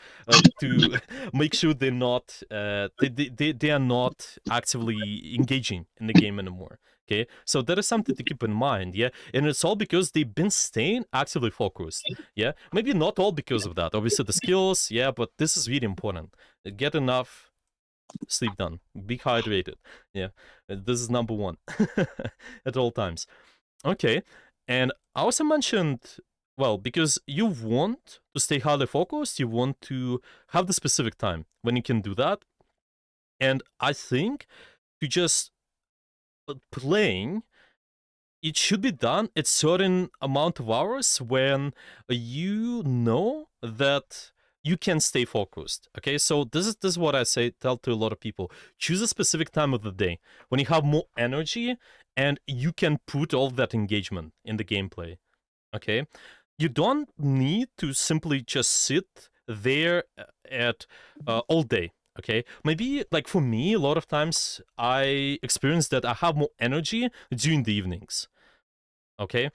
to make sure they're not they are not actively engaging in the game anymore. Okay, so that is something to keep in mind. Yeah, and it's all because they've been staying actively focused. Yeah, maybe not all because of that. Obviously the skills, yeah, but this is really important. Get enough sleep done, be hydrated. Yeah, this is number one at all times. Okay, and I also mentioned, well, because you want to stay highly focused, you want to have the specific time when you can do that. And I think to just playing, it should be done at certain amount of hours when you know that you can stay focused. Okay, so this is what I tell to a lot of people. Choose a specific time of the day when you have more energy and you can put all that engagement in the gameplay. Okay, you don't need to simply just sit there at all day. Okay, maybe like for me, a lot of times I experience that I have more energy during the evenings. Okay,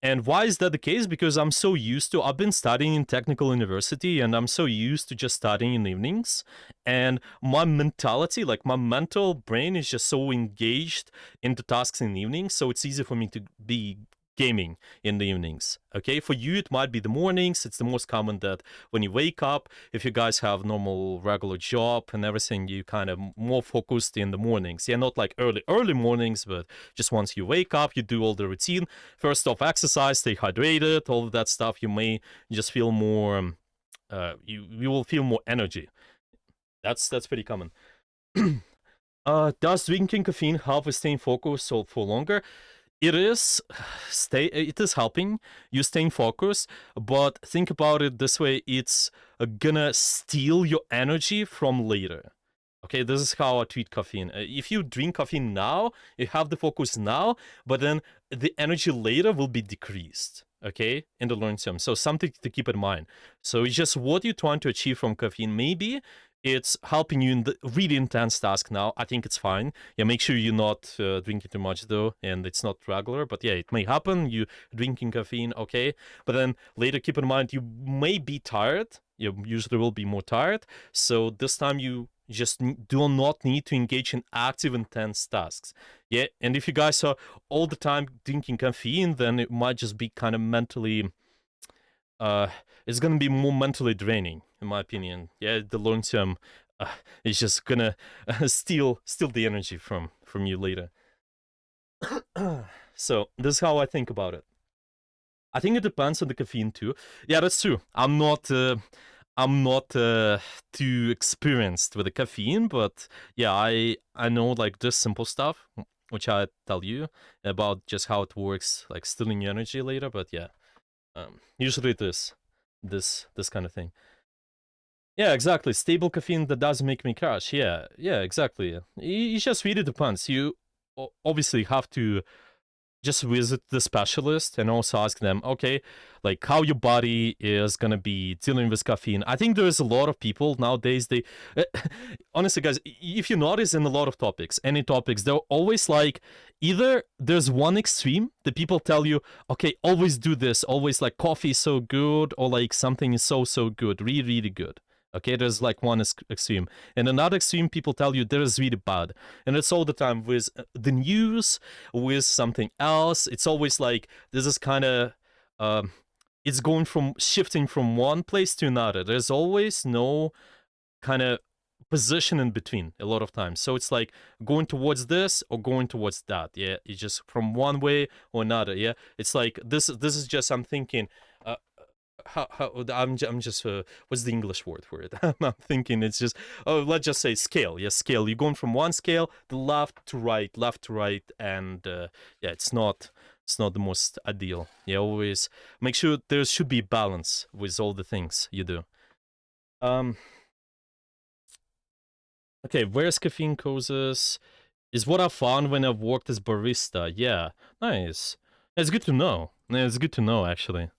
And why is that the case? Because I've been studying in technical university, and I'm so used to just studying in the evenings. And my mentality, like my mental brain, is just so engaged into tasks in the evenings. So it's easy for me to be gaming in the evenings. Okay, for you it might be the mornings. It's the most common that when you wake up, if you guys have normal regular job and everything, you kind of more focused in the mornings. Yeah, not like early mornings, but just once you wake up, you do all the routine. First off, exercise, stay hydrated, all of that stuff. You may just feel more you will feel more energy. That's pretty common. Does drinking caffeine help with staying focused for longer? It is helping you staying focused, but think about it this way: it's gonna steal your energy from later. Okay, this is how I treat caffeine. If you drink caffeine now, you have the focus now, but then the energy later will be decreased. Okay, in the long term. So something to keep in mind. So it's just what you're trying to achieve from caffeine. Maybe it's helping you in the really intense task now. I think it's fine. Yeah, make sure you're not drinking too much though, and it's not regular. But yeah, it may happen. You drinking caffeine, okay. But then later, keep in mind you may be tired. You usually will be more tired. So this time you just do not need to engage in active, intense tasks. Yeah, and if you guys are all the time drinking caffeine, then it might just be kind of mentally it's gonna be more mentally draining, in my opinion. Yeah, the long term is just gonna steal the energy from you later. So this is how I think about it. I think it depends on the caffeine too. Yeah, that's true. I'm not too experienced with the caffeine, but yeah, I know like this simple stuff, which I tell you about just how it works, like stealing your energy later. But yeah, usually it is this kind of thing. Yeah, exactly. Stable caffeine that does make me crash. Yeah, exactly. It just really depends. You obviously have to just visit the specialist and also ask them, okay, like how your body is gonna be dealing with caffeine. I think there's a lot of people nowadays, they honestly guys, if you notice in a lot of topics, any topics, they're always like, either there's one extreme that people tell you, okay, always do this, always like coffee is so good, or like something is so good, really good. Okay, there's like one extreme. And another extreme, people tell you there is really bad. And it's all the time with the news, with something else. It's always like, this is kind of, it's going from, shifting from one place to another. There's always no kind of position in between a lot of times. So it's like going towards this or going towards that. Yeah, it's just from one way or another. Yeah, it's like, this is just, I'm thinking, I'm just what's the English word for it? I'm thinking it's just, oh, let's just say scale. Yeah, scale. You're going from one scale, the left to right, and yeah, it's not the most ideal. Yeah, always make sure there should be balance with all the things you do. Okay, where's caffeine causes is what I found when I've worked as barista. Yeah, nice. It's good to know. It's good to know, actually.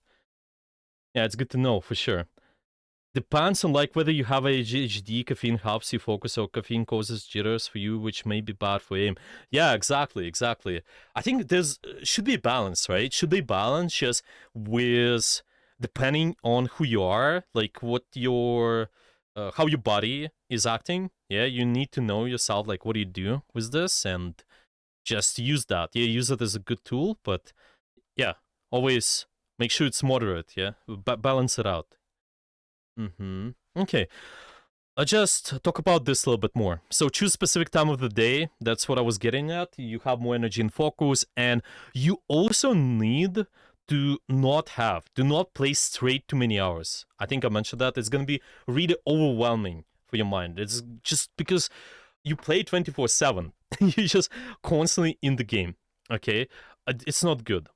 Yeah, it's good to know for sure. Depends on like whether you have ADHD, caffeine helps you focus, or caffeine causes jitters for you, which may be bad for aim. Yeah, exactly. I think there's should be a balance, right? Should be balance just with depending on who you are, like what your how your body is acting. Yeah, you need to know yourself, like what do you do with this, and just use that. Yeah, use it as a good tool, but yeah, always make sure it's moderate. Yeah, balance it out. Okay. I'll just talk about this a little bit more. So choose specific time of the day. That's what I was getting at. You have more energy and focus, and you also need to do not play straight too many hours. I think I mentioned that. It's going to be really overwhelming for your mind. It's just because you play 24/7. You're just constantly in the game. Okay? It's not good.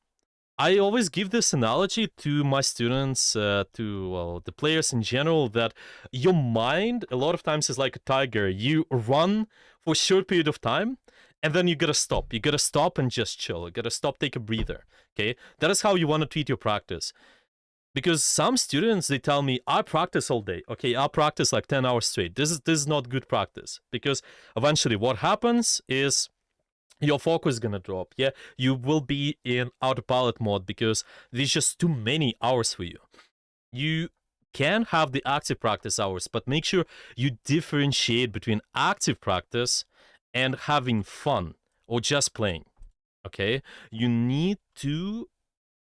I always give this analogy to my students, to the players in general, that your mind a lot of times is like a tiger. You run for a short period of time, and then you gotta stop. You gotta stop and just chill. You gotta stop, take a breather. Okay, that is how you want to treat your practice. Because some students, they tell me, I practice all day. Okay, I'll practice like 10 hours straight. This is not good practice, because eventually what happens is your focus is gonna drop. Yeah, you will be in autopilot mode because there's just too many hours for you. You can have the active practice hours, but make sure you differentiate between active practice and having fun or just playing. Okay, you need to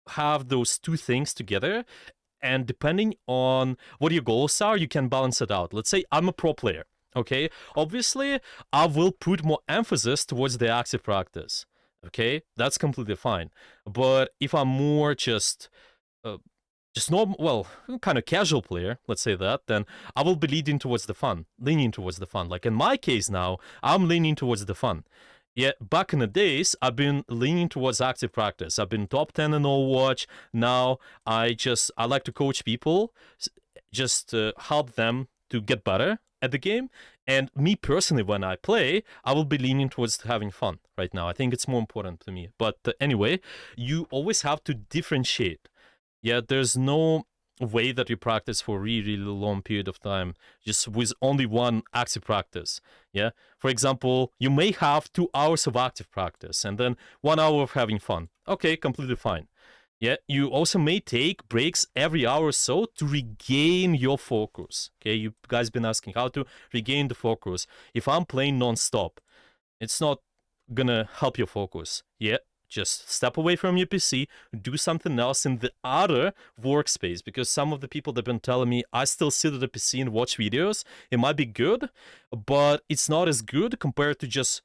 have those two things together, and depending on what your goals are, you can balance it out. Let's say I'm a pro player. Okay, obviously I will put more emphasis towards the active practice. Okay, that's completely fine. But if I'm more just normal, well, kind of casual player, let's say that, then I will be leaning towards the fun. Like in my case now, I'm leaning towards the fun. Yeah, back in the days, I've been leaning towards active practice. I've been top 10 in Overwatch. Now I like to coach people, just help them to get better at the game. And me personally, when I play, I will be leaning towards having fun right now. I think it's more important to me. But anyway, you always have to differentiate. Yeah, there's no way that you practice for a really, really long period of time just with only one active practice. Yeah, for example, you may have 2 hours of active practice and then 1 hour of having fun. Okay, completely fine. Yeah, you also may take breaks every hour or so to regain your focus. Okay, you guys been asking how to regain the focus. If I'm playing non-stop, it's not gonna help your focus. Yeah, just step away from your PC, do something else in the other workspace, because some of the people that have been telling me I still sit at the PC and watch videos. It might be good, but it's not as good compared to just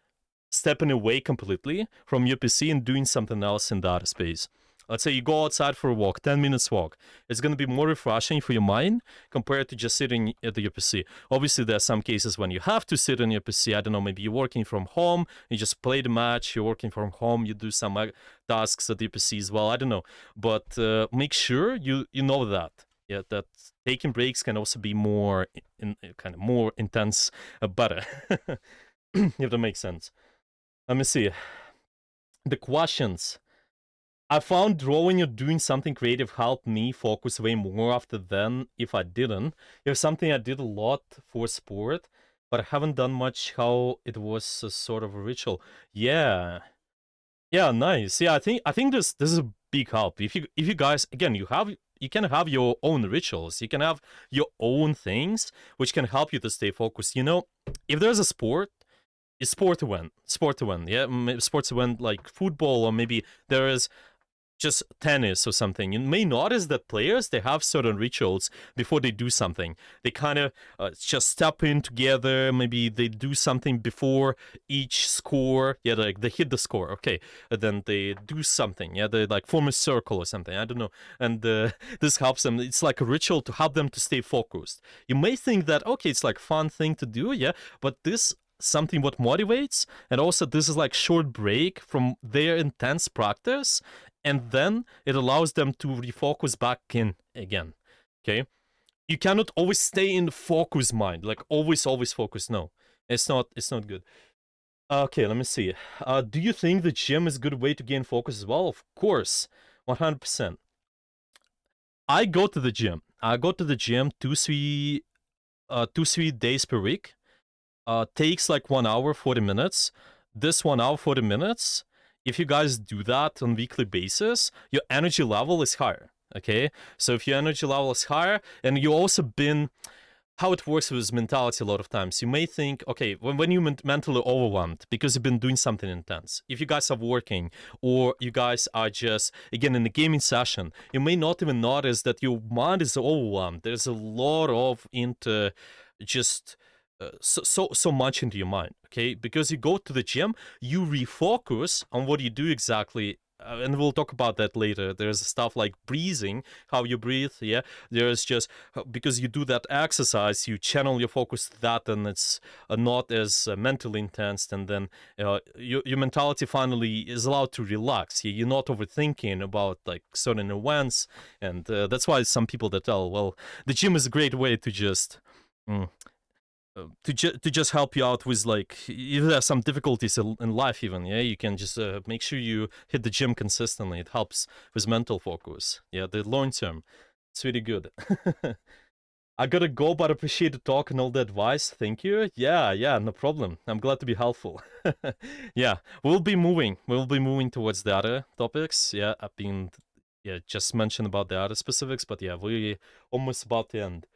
stepping away completely from your PC and doing something else in the other space. Let's say you go outside for a walk, 10 minutes walk. It's going to be more refreshing for your mind compared to just sitting at your PC. Obviously, there are some cases when you have to sit on your PC. I don't know, maybe you're working from home, you just play the match, you're working from home, you do some tasks at your PC as well. I don't know. But make sure you know that. Yeah, that taking breaks can also be more, kind of more intense, better, if that makes sense. Let me see. The questions. I found drawing or doing something creative helped me focus way more after than if I didn't. It was something I did a lot for sport, but I haven't done much how it was a sort of a ritual. Yeah. Yeah, nice. Yeah, I think this is a big help. If you guys, again, you can have your own rituals. You can have your own things which can help you to stay focused. You know, if there's a sport, it's sport to win. Yeah, sports to win like football, or maybe there is just tennis or something. You may notice that players, they have certain rituals before they do something. They kind of just step in together. Maybe they do something before each score. Yeah, like they hit the score. Okay, and then they do something. Yeah, they like form a circle or something. I don't know. And this helps them. It's like a ritual to help them to stay focused. You may think that, okay, it's like fun thing to do. Yeah, but this something what motivates, and also this is like short break from their intense practice, and then it allows them to refocus back in again. Okay, you cannot always stay in focus mind, like always focus. No, it's not good. Okay, let me see. Do you think the gym is a good way to gain focus as well? Of course, 100%. I go to the gym 2-3 days per week. Takes like 1 hour 40 minutes. This 1 hour 40 minutes, if you guys do that on weekly basis, your energy level is higher. Okay, so if your energy level is higher, and you also been, how it works with mentality a lot of times, you may think, okay, when you mentally overwhelmed because you've been doing something intense, if you guys are working or you guys are just, again, in a gaming session, you may not even notice that your mind is overwhelmed. There's a lot of into just so much into your mind, okay? Because you go to the gym, you refocus on what you do exactly, and we'll talk about that later. There's stuff like breathing, how you breathe. Yeah, there's just because you do that exercise, you channel your focus to that, and it's not as mentally intense, and then your mentality finally is allowed to relax. You're not overthinking about like certain events, and that's why some people that tell, well, the gym is a great way to just to just help you out with, like, if there's some difficulties in life even, yeah, you can just make sure you hit the gym consistently. It helps with mental focus. Yeah, the long term, it's really good. I gotta go, but appreciate the talk and all the advice. Thank you. Yeah, no problem. I'm glad to be helpful. Yeah, we'll be moving. We'll be moving towards the other topics. Yeah, I've been just mentioned about the other specifics, but yeah, we're almost about the end.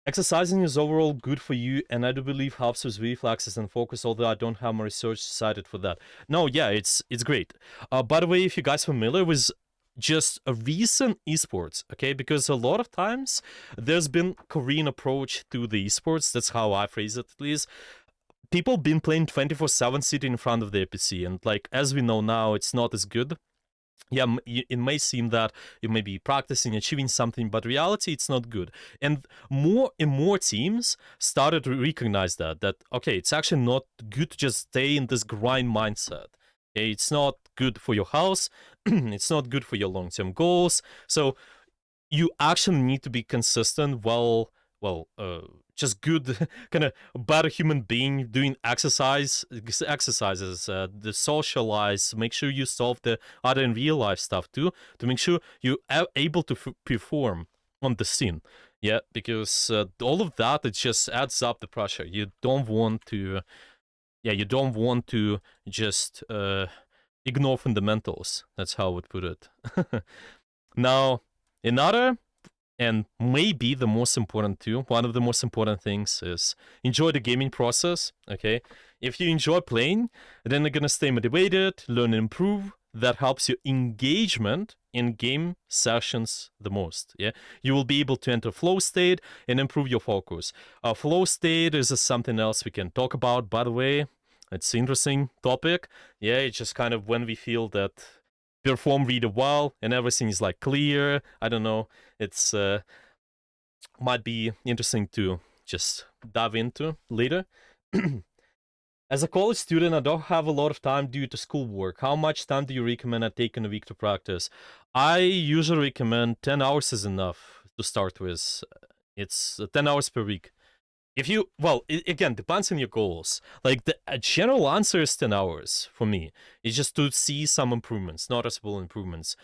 Exercising is overall good for you, and I do believe helps with reflexes and focus, although I don't have my research cited for that. No, yeah, it's great. By the way, if you guys familiar with just a recent esports, okay, because a lot of times there's been Korean approach to the esports, that's how I phrase it at least. People been playing 24/7 sitting in front of their PC, and like as we know now, it's not as good. Yeah, it may seem that you may be practicing, achieving something, but reality, it's not good. And more and more teams started to recognize that okay, it's actually not good to just stay in this grind mindset. Okay, it's not good for your health. It's not good for your long-term goals. So you actually need to be consistent. Just good kind of better human being doing exercises, the socialize, make sure you solve the other in real life stuff too, to make sure you are able to perform on the scene. Yeah, because all of that, it just adds up the pressure. You don't want to just ignore fundamentals. That's how I would put it. Now, another, and maybe the most important too, one of the most important things is enjoy the gaming process, okay? If you enjoy playing, then you're gonna stay motivated, learn and improve. That helps your engagement in game sessions the most, yeah? You will be able to enter flow state and improve your focus. Flow state is something else we can talk about, by the way. It's an interesting topic. Yeah, it's just kind of when we feel that perform really well and everything is like clear. I don't know. It's might be interesting to just dive into later. As a college student, I don't have a lot of time due to schoolwork. How much time do you recommend I take in a week to practice? I usually recommend 10 hours is enough to start with. It's 10 hours per week. If you, well, it again depends on your goals. Like the general answer is 10 hours for me. It's just to see some improvements, noticeable improvements,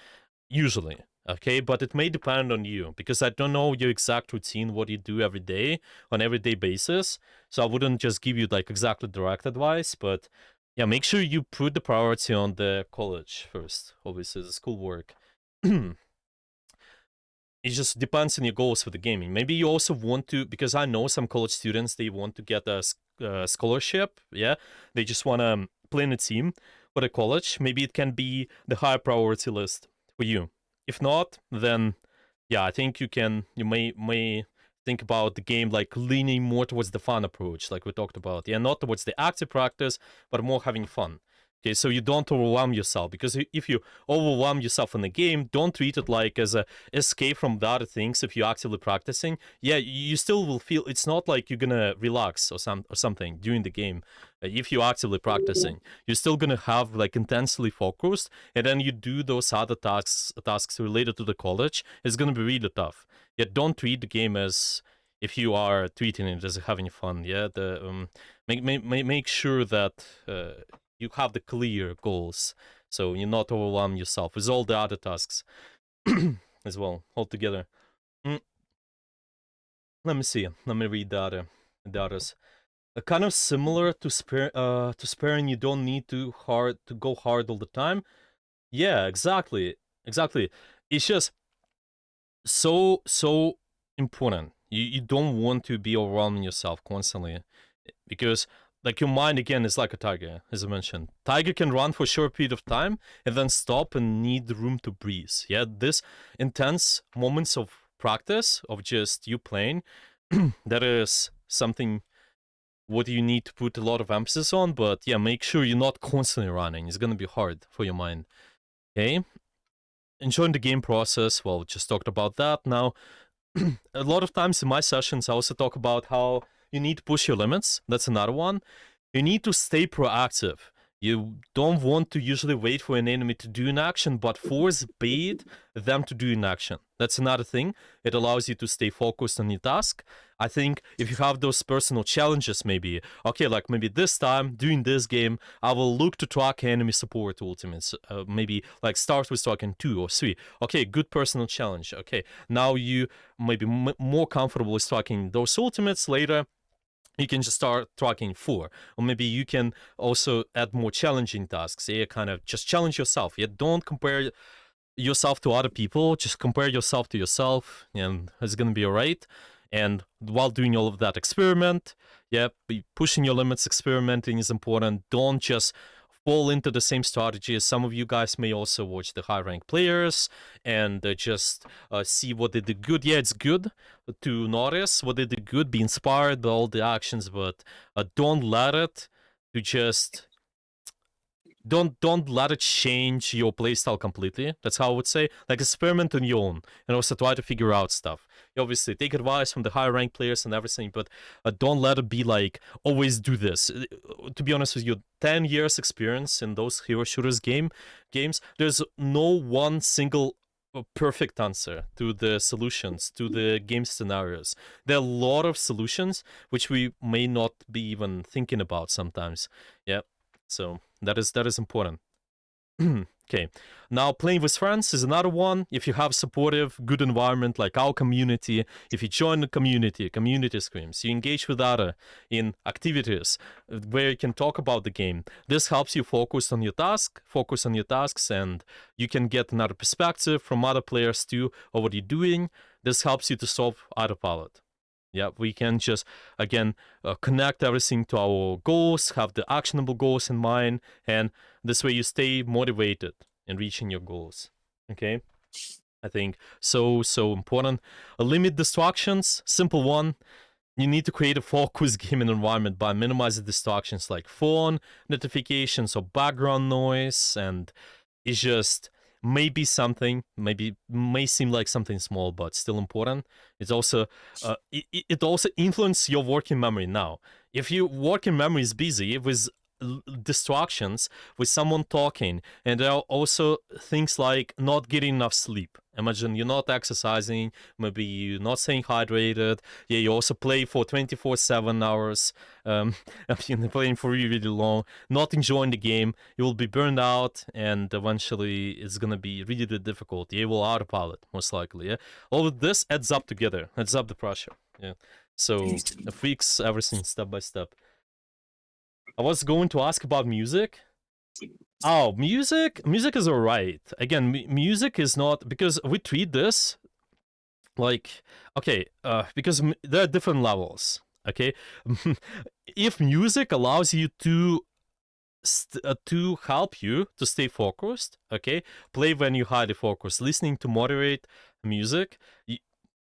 usually. Okay, but it may depend on you because I don't know your exact routine, what you do every day on everyday basis. So I wouldn't just give you like exactly direct advice, but yeah, make sure you put the priority on the college first, obviously the schoolwork. It just depends on your goals for the gaming. Maybe you also want to, because I know some college students, they want to get a scholarship. Yeah, they just want to play in a team for the college. Maybe it can be the higher priority list for you. If not, then yeah, I think you may think about the game like leaning more towards the fun approach, like we talked about. Yeah, not towards the active practice, but more having fun. Okay, so you don't overwhelm yourself, because if you overwhelm yourself in the game, don't treat it like as a escape from the other things. If you're actively practicing, yeah, you still will feel, it's not like you're gonna relax or something during the game. If you're actively practicing, you're still gonna have like intensely focused, and then you do those other tasks related to the college. It's gonna be really tough. Yet don't treat the game as if you are treating it as having fun. Yeah, make sure that you have the clear goals, so you not overwhelm yourself with all the other tasks as well altogether. Let me see. Let me read the others. Kind of similar to sparing. You don't need to go hard all the time. Yeah, exactly. It's just so important. You don't want to be overwhelming yourself constantly, because like your mind again is like a tiger, as I mentioned. Tiger can run for a short period of time and then stop and need room to breathe. Yeah, this intense moments of practice of just you playing, that is something what you need to put a lot of emphasis on. But yeah, make sure you're not constantly running. It's gonna be hard for your mind. Okay, enjoying the game process. Well, just talked about that. Now, a lot of times in my sessions, I also talk about how you need to push your limits. That's another one. You need to stay proactive. You don't want to usually wait for an enemy to do an action, but force bait them to do an action. That's another thing. It allows you to stay focused on your task. I think if you have those personal challenges, maybe, okay, like maybe this time, during this game, I will look to track enemy support ultimates. Maybe like start with tracking 2 or 3. Okay, good personal challenge. Okay, now you maybe more comfortable with tracking those ultimates later. You can just start tracking 4, or maybe you can also add more challenging tasks. Yeah, kind of just challenge yourself. Yeah, don't compare yourself to other people. Just compare yourself to yourself, and it's gonna be alright. And while doing all of that, experiment. Yeah, be pushing your limits. Experimenting is important. Don't just fall into the same strategies. Some of you guys may also watch the high rank players and just see what they did good. Yeah, it's good to notice what they did good, be inspired by all the actions, but don't let it to just don't let it change your playstyle completely. That's how I would say. Like, experiment on your own and also try to figure out stuff. You obviously take advice from the higher rank players and everything, but don't let it be like always do this. To be honest with you, 10 years experience in those hero shooters games, there's no one single perfect answer to the solutions, to the game scenarios. There are a lot of solutions which we may not be even thinking about sometimes. Yeah. So that is important. Okay, now playing with friends is another one. If you have supportive, good environment like our community, if you join the community screams, you engage with other in activities where you can talk about the game. This helps you focus on your tasks, and you can get another perspective from other players too of what you're doing. This helps you to solve Autopilot. Yeah, we can just, again, connect everything to our goals, have the actionable goals in mind, and this way you stay motivated in reaching your goals. Okay? I think so important. Limit distractions, simple one. You need to create a focused gaming environment by minimizing distractions like phone notifications or background noise, and it's just maybe something, maybe may seem like something small, but still important. It's also it also influences your working memory. Now, if your working memory is busy with distractions, with someone talking, and there are also things like not getting enough sleep. Imagine you're not exercising, maybe you're not staying hydrated. Yeah, you also play for 24/7 hours. You're playing for really, really long, not enjoying the game. You will be burned out, and eventually it's gonna be really, really difficult. You will autopilot most likely. Yeah, all of this adds up together, adds up the pressure. Yeah, so fix everything step by step. I was going to ask about music. Oh, music is alright. Again, music is not, because we treat this like, okay, because there are different levels. Okay, if music allows you to help you to stay focused, okay, play when you're highly focused, listening to moderate music.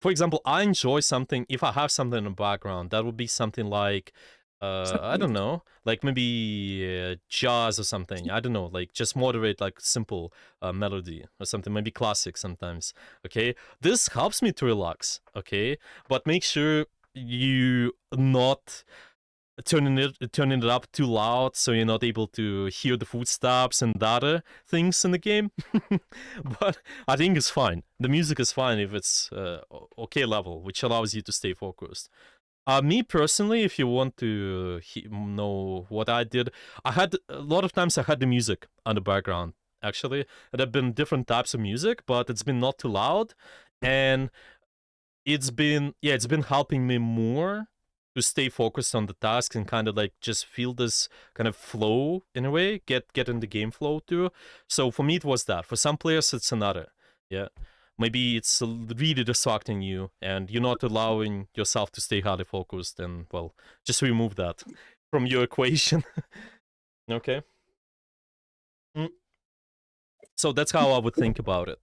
For example, I enjoy something, if I have something in the background, that would be something like I don't know, like maybe jazz or something. I don't know, like just moderate, like simple melody or something, maybe classic sometimes. Okay, this helps me to relax. Okay, but make sure you not turning it up too loud so you're not able to hear the footsteps and other things in the game. But I think it's fine. The music is fine if it's okay level, which allows you to stay focused. Me personally, if you want to know what I did, I had a lot of times I had the music on the background. Actually, there have been different types of music, but it's been not too loud, and it's been helping me more to stay focused on the task and kind of like just feel this kind of flow in a way, get in the game flow too. So for me, it was that. For some players, it's another. Yeah. Maybe it's really distracting you and you're not allowing yourself to stay highly focused, and well, just remove that from your equation. Okay. So that's how I would think about it.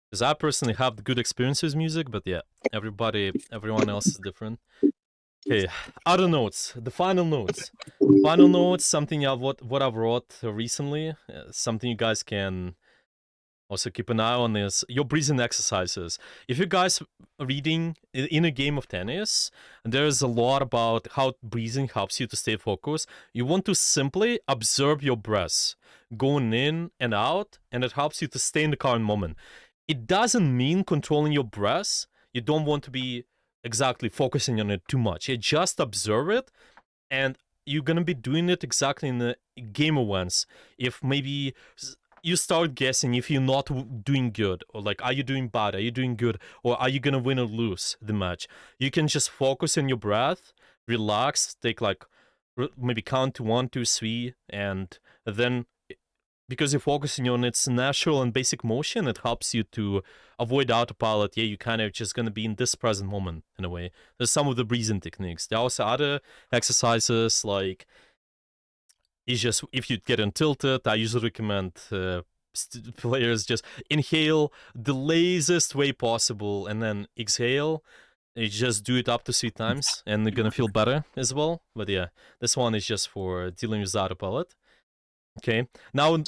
Because I personally have the good experiences with music, but yeah, everyone else is different. Okay, other notes, the final notes. Final notes, something what I've wrote recently, something you guys can Also keep an eye on this. Your breathing exercises. If you guys reading in a game of tennis, there's a lot about how breathing helps you to stay focused. You want to simply observe your breaths going in and out, and it helps you to stay in the current moment. It doesn't mean controlling your breaths. You don't want to be exactly focusing on it too much. You just observe it, and you're gonna be doing it exactly in the game events. If maybe you start guessing if you're not doing good, or like, are you doing bad, are you doing good, or are you gonna win or lose the match, you can just focus on your breath, relax, take like maybe count to 1 2 3, and then because you're focusing on its natural and basic motion, it helps you to avoid autopilot. Yeah, you kind of just gonna be in this present moment in a way. There's some of the breathing techniques. There are also other exercises like, it's just if you get tilted, I usually recommend players just inhale the laziest way possible and then exhale. You just do it up to 3 times and you're gonna feel better as well. But yeah, this one is just for dealing with autopilot. Okay, now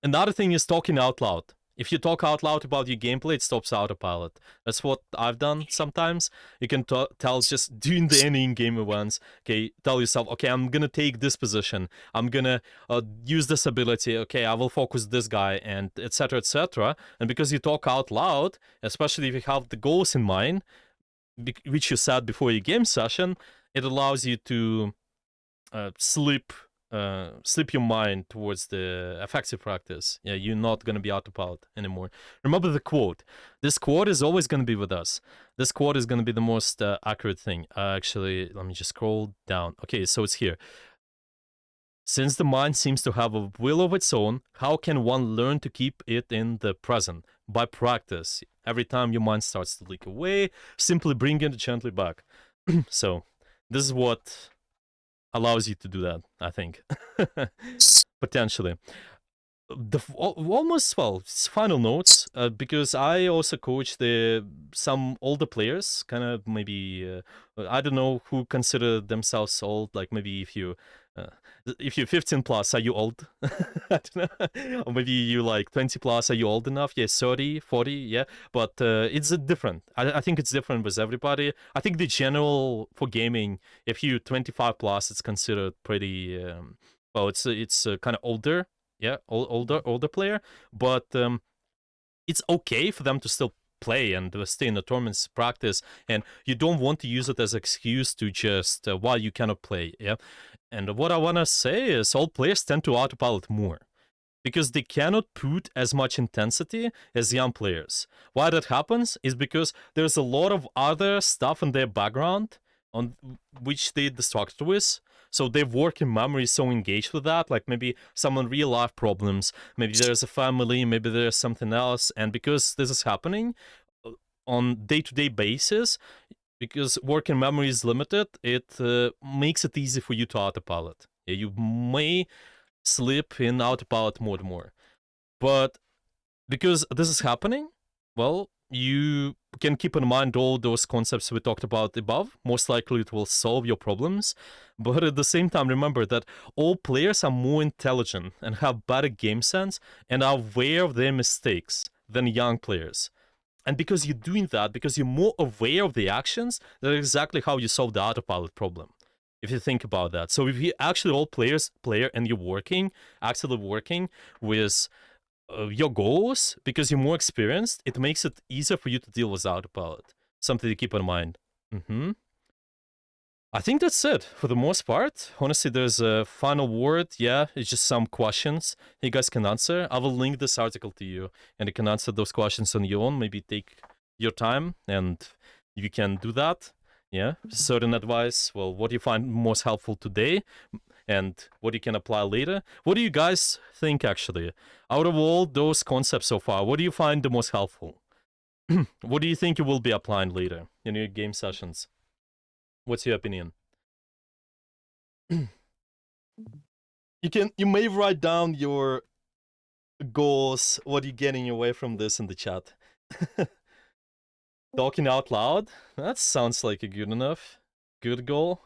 another thing is talking out loud. If you talk out loud about your gameplay, it stops autopilot. That's what I've done sometimes. You can tell just during the any in-game events, okay, tell yourself, okay, I'm gonna take this position, I'm gonna use this ability, okay, I will focus this guy, and etc, etc. And because you talk out loud, especially if you have the goals in mind, which you set before your game session, it allows you to slip your mind towards the effective practice. Yeah, you're not gonna be autopilot anymore. Remember the quote. This quote is always gonna be with us. This quote is gonna be the most accurate thing. Actually, let me just scroll down. Okay, so it's here. Since the mind seems to have a will of its own, how can one learn to keep it in the present? By practice. Every time your mind starts to leak away, simply bring it gently back. So, this is what allows you to do that, I think. Potentially. Almost, well, final notes, because I also coach some older players, kind of maybe, I don't know who consider themselves old, like maybe if you're 15 plus, are you old? I don't know. Or maybe you like 20 plus, are you old enough? Yeah, 30, 40, yeah. But it's different. I think it's different with everybody. I think the general for gaming, if you're 25 plus, it's considered pretty, well, it's kind of older. Yeah, older player. But it's okay for them to still play and stay in the tournaments, practice, and you don't want to use it as an excuse to just why you cannot play. Yeah. And what I want to say is all players tend to autopilot more because they cannot put as much intensity as young players. Why that happens is because there's a lot of other stuff in their background on which they distracted with. So their working memory is so engaged with that, like maybe some real life problems, maybe there's a family, maybe there's something else. And because this is happening on day-to-day basis, because working memory is limited, it makes it easy for you to autopilot. You may slip in autopilot more and more. But because this is happening, well, you can keep in mind all those concepts we talked about above. Most likely it will solve your problems. But at the same time, remember that all players are more intelligent and have better game sense and are aware of their mistakes than young players. And because you're doing that, because you're more aware of the actions, that's exactly how you solve the autopilot problem. If you think about that. So if you actually all player and you're actively working with your goals, because you're more experienced, it makes it easier for you to deal with autopilot. Something to keep in mind. I think that's it for the most part. Honestly, there's a final word. Yeah, it's just some questions you guys can answer. I will link this article to you and you can answer those questions on your own. Maybe take your time and you can do that. Yeah, certain advice. Well, what do you find most helpful today and what you can apply later? What do you guys think actually? Out of all those concepts so far, what do you find the most helpful? What do you think you will be applying later in your game sessions? What's your opinion? You may write down your goals, what you're getting away from this in the chat. Talking out loud, that sounds like a good goal.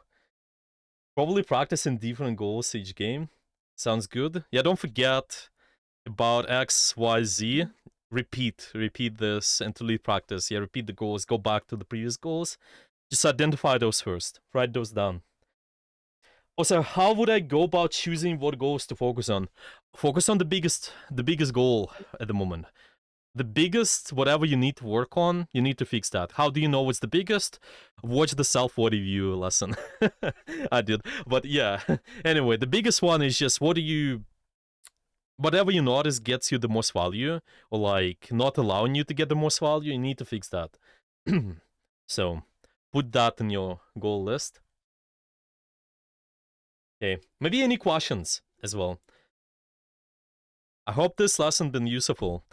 Probably practicing different goals each game. Sounds good. Yeah, don't forget about X, Y, Z. repeat this interlead practice. Yeah, repeat the goals, go back to the previous goals. Just identify those first, write those down. Also, how would I go about choosing what goals to focus on? Focus on the biggest goal at the moment. The biggest, whatever you need to work on, you need to fix that. How do you know what's the biggest? Watch the self-what review lesson. I did. But yeah, anyway, the biggest one is just whatever you notice gets you the most value, or like not allowing you to get the most value, you need to fix that. So put that in your goal list. Okay, maybe any questions as well. I hope this lesson been useful.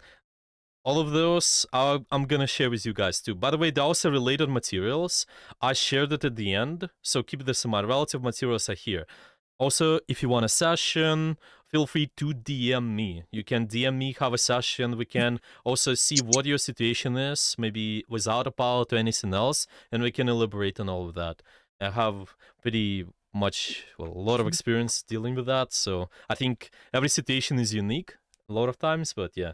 All of those I'm gonna share with you guys too. By the way, there are also related materials. I shared it at the end, so keep this in mind. Relative materials are here. Also, if you want a session, feel free to DM me. You can DM me, have a session. We can also see what your situation is, maybe with Autopilot or anything else, and we can elaborate on all of that. I have pretty much, well, a lot of experience dealing with that, so I think every situation is unique a lot of times, but yeah.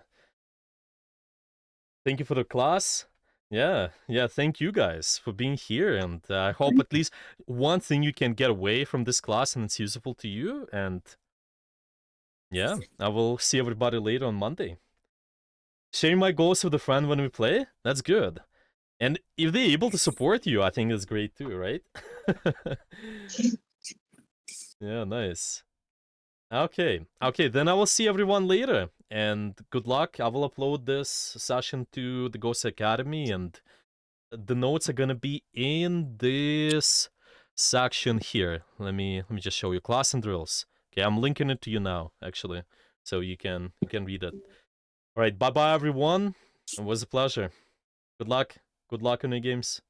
Thank you for the class. Yeah, thank you guys for being here, and I hope at least one thing you can get away from this class and it's useful to you, and yeah, I will see everybody later on Monday. Sharing my goals with a friend when we play, that's good. And if they're able to support you, I think that's great too, right? Yeah, nice. Okay, then I will see everyone later, and good luck. I will upload this session to the Ghost Academy, and the notes are gonna be in this section here. Let me just show you class and drills. Okay, I'm linking it to you now, actually, so you can read it. All right, bye everyone. It was a pleasure. Good luck in your games.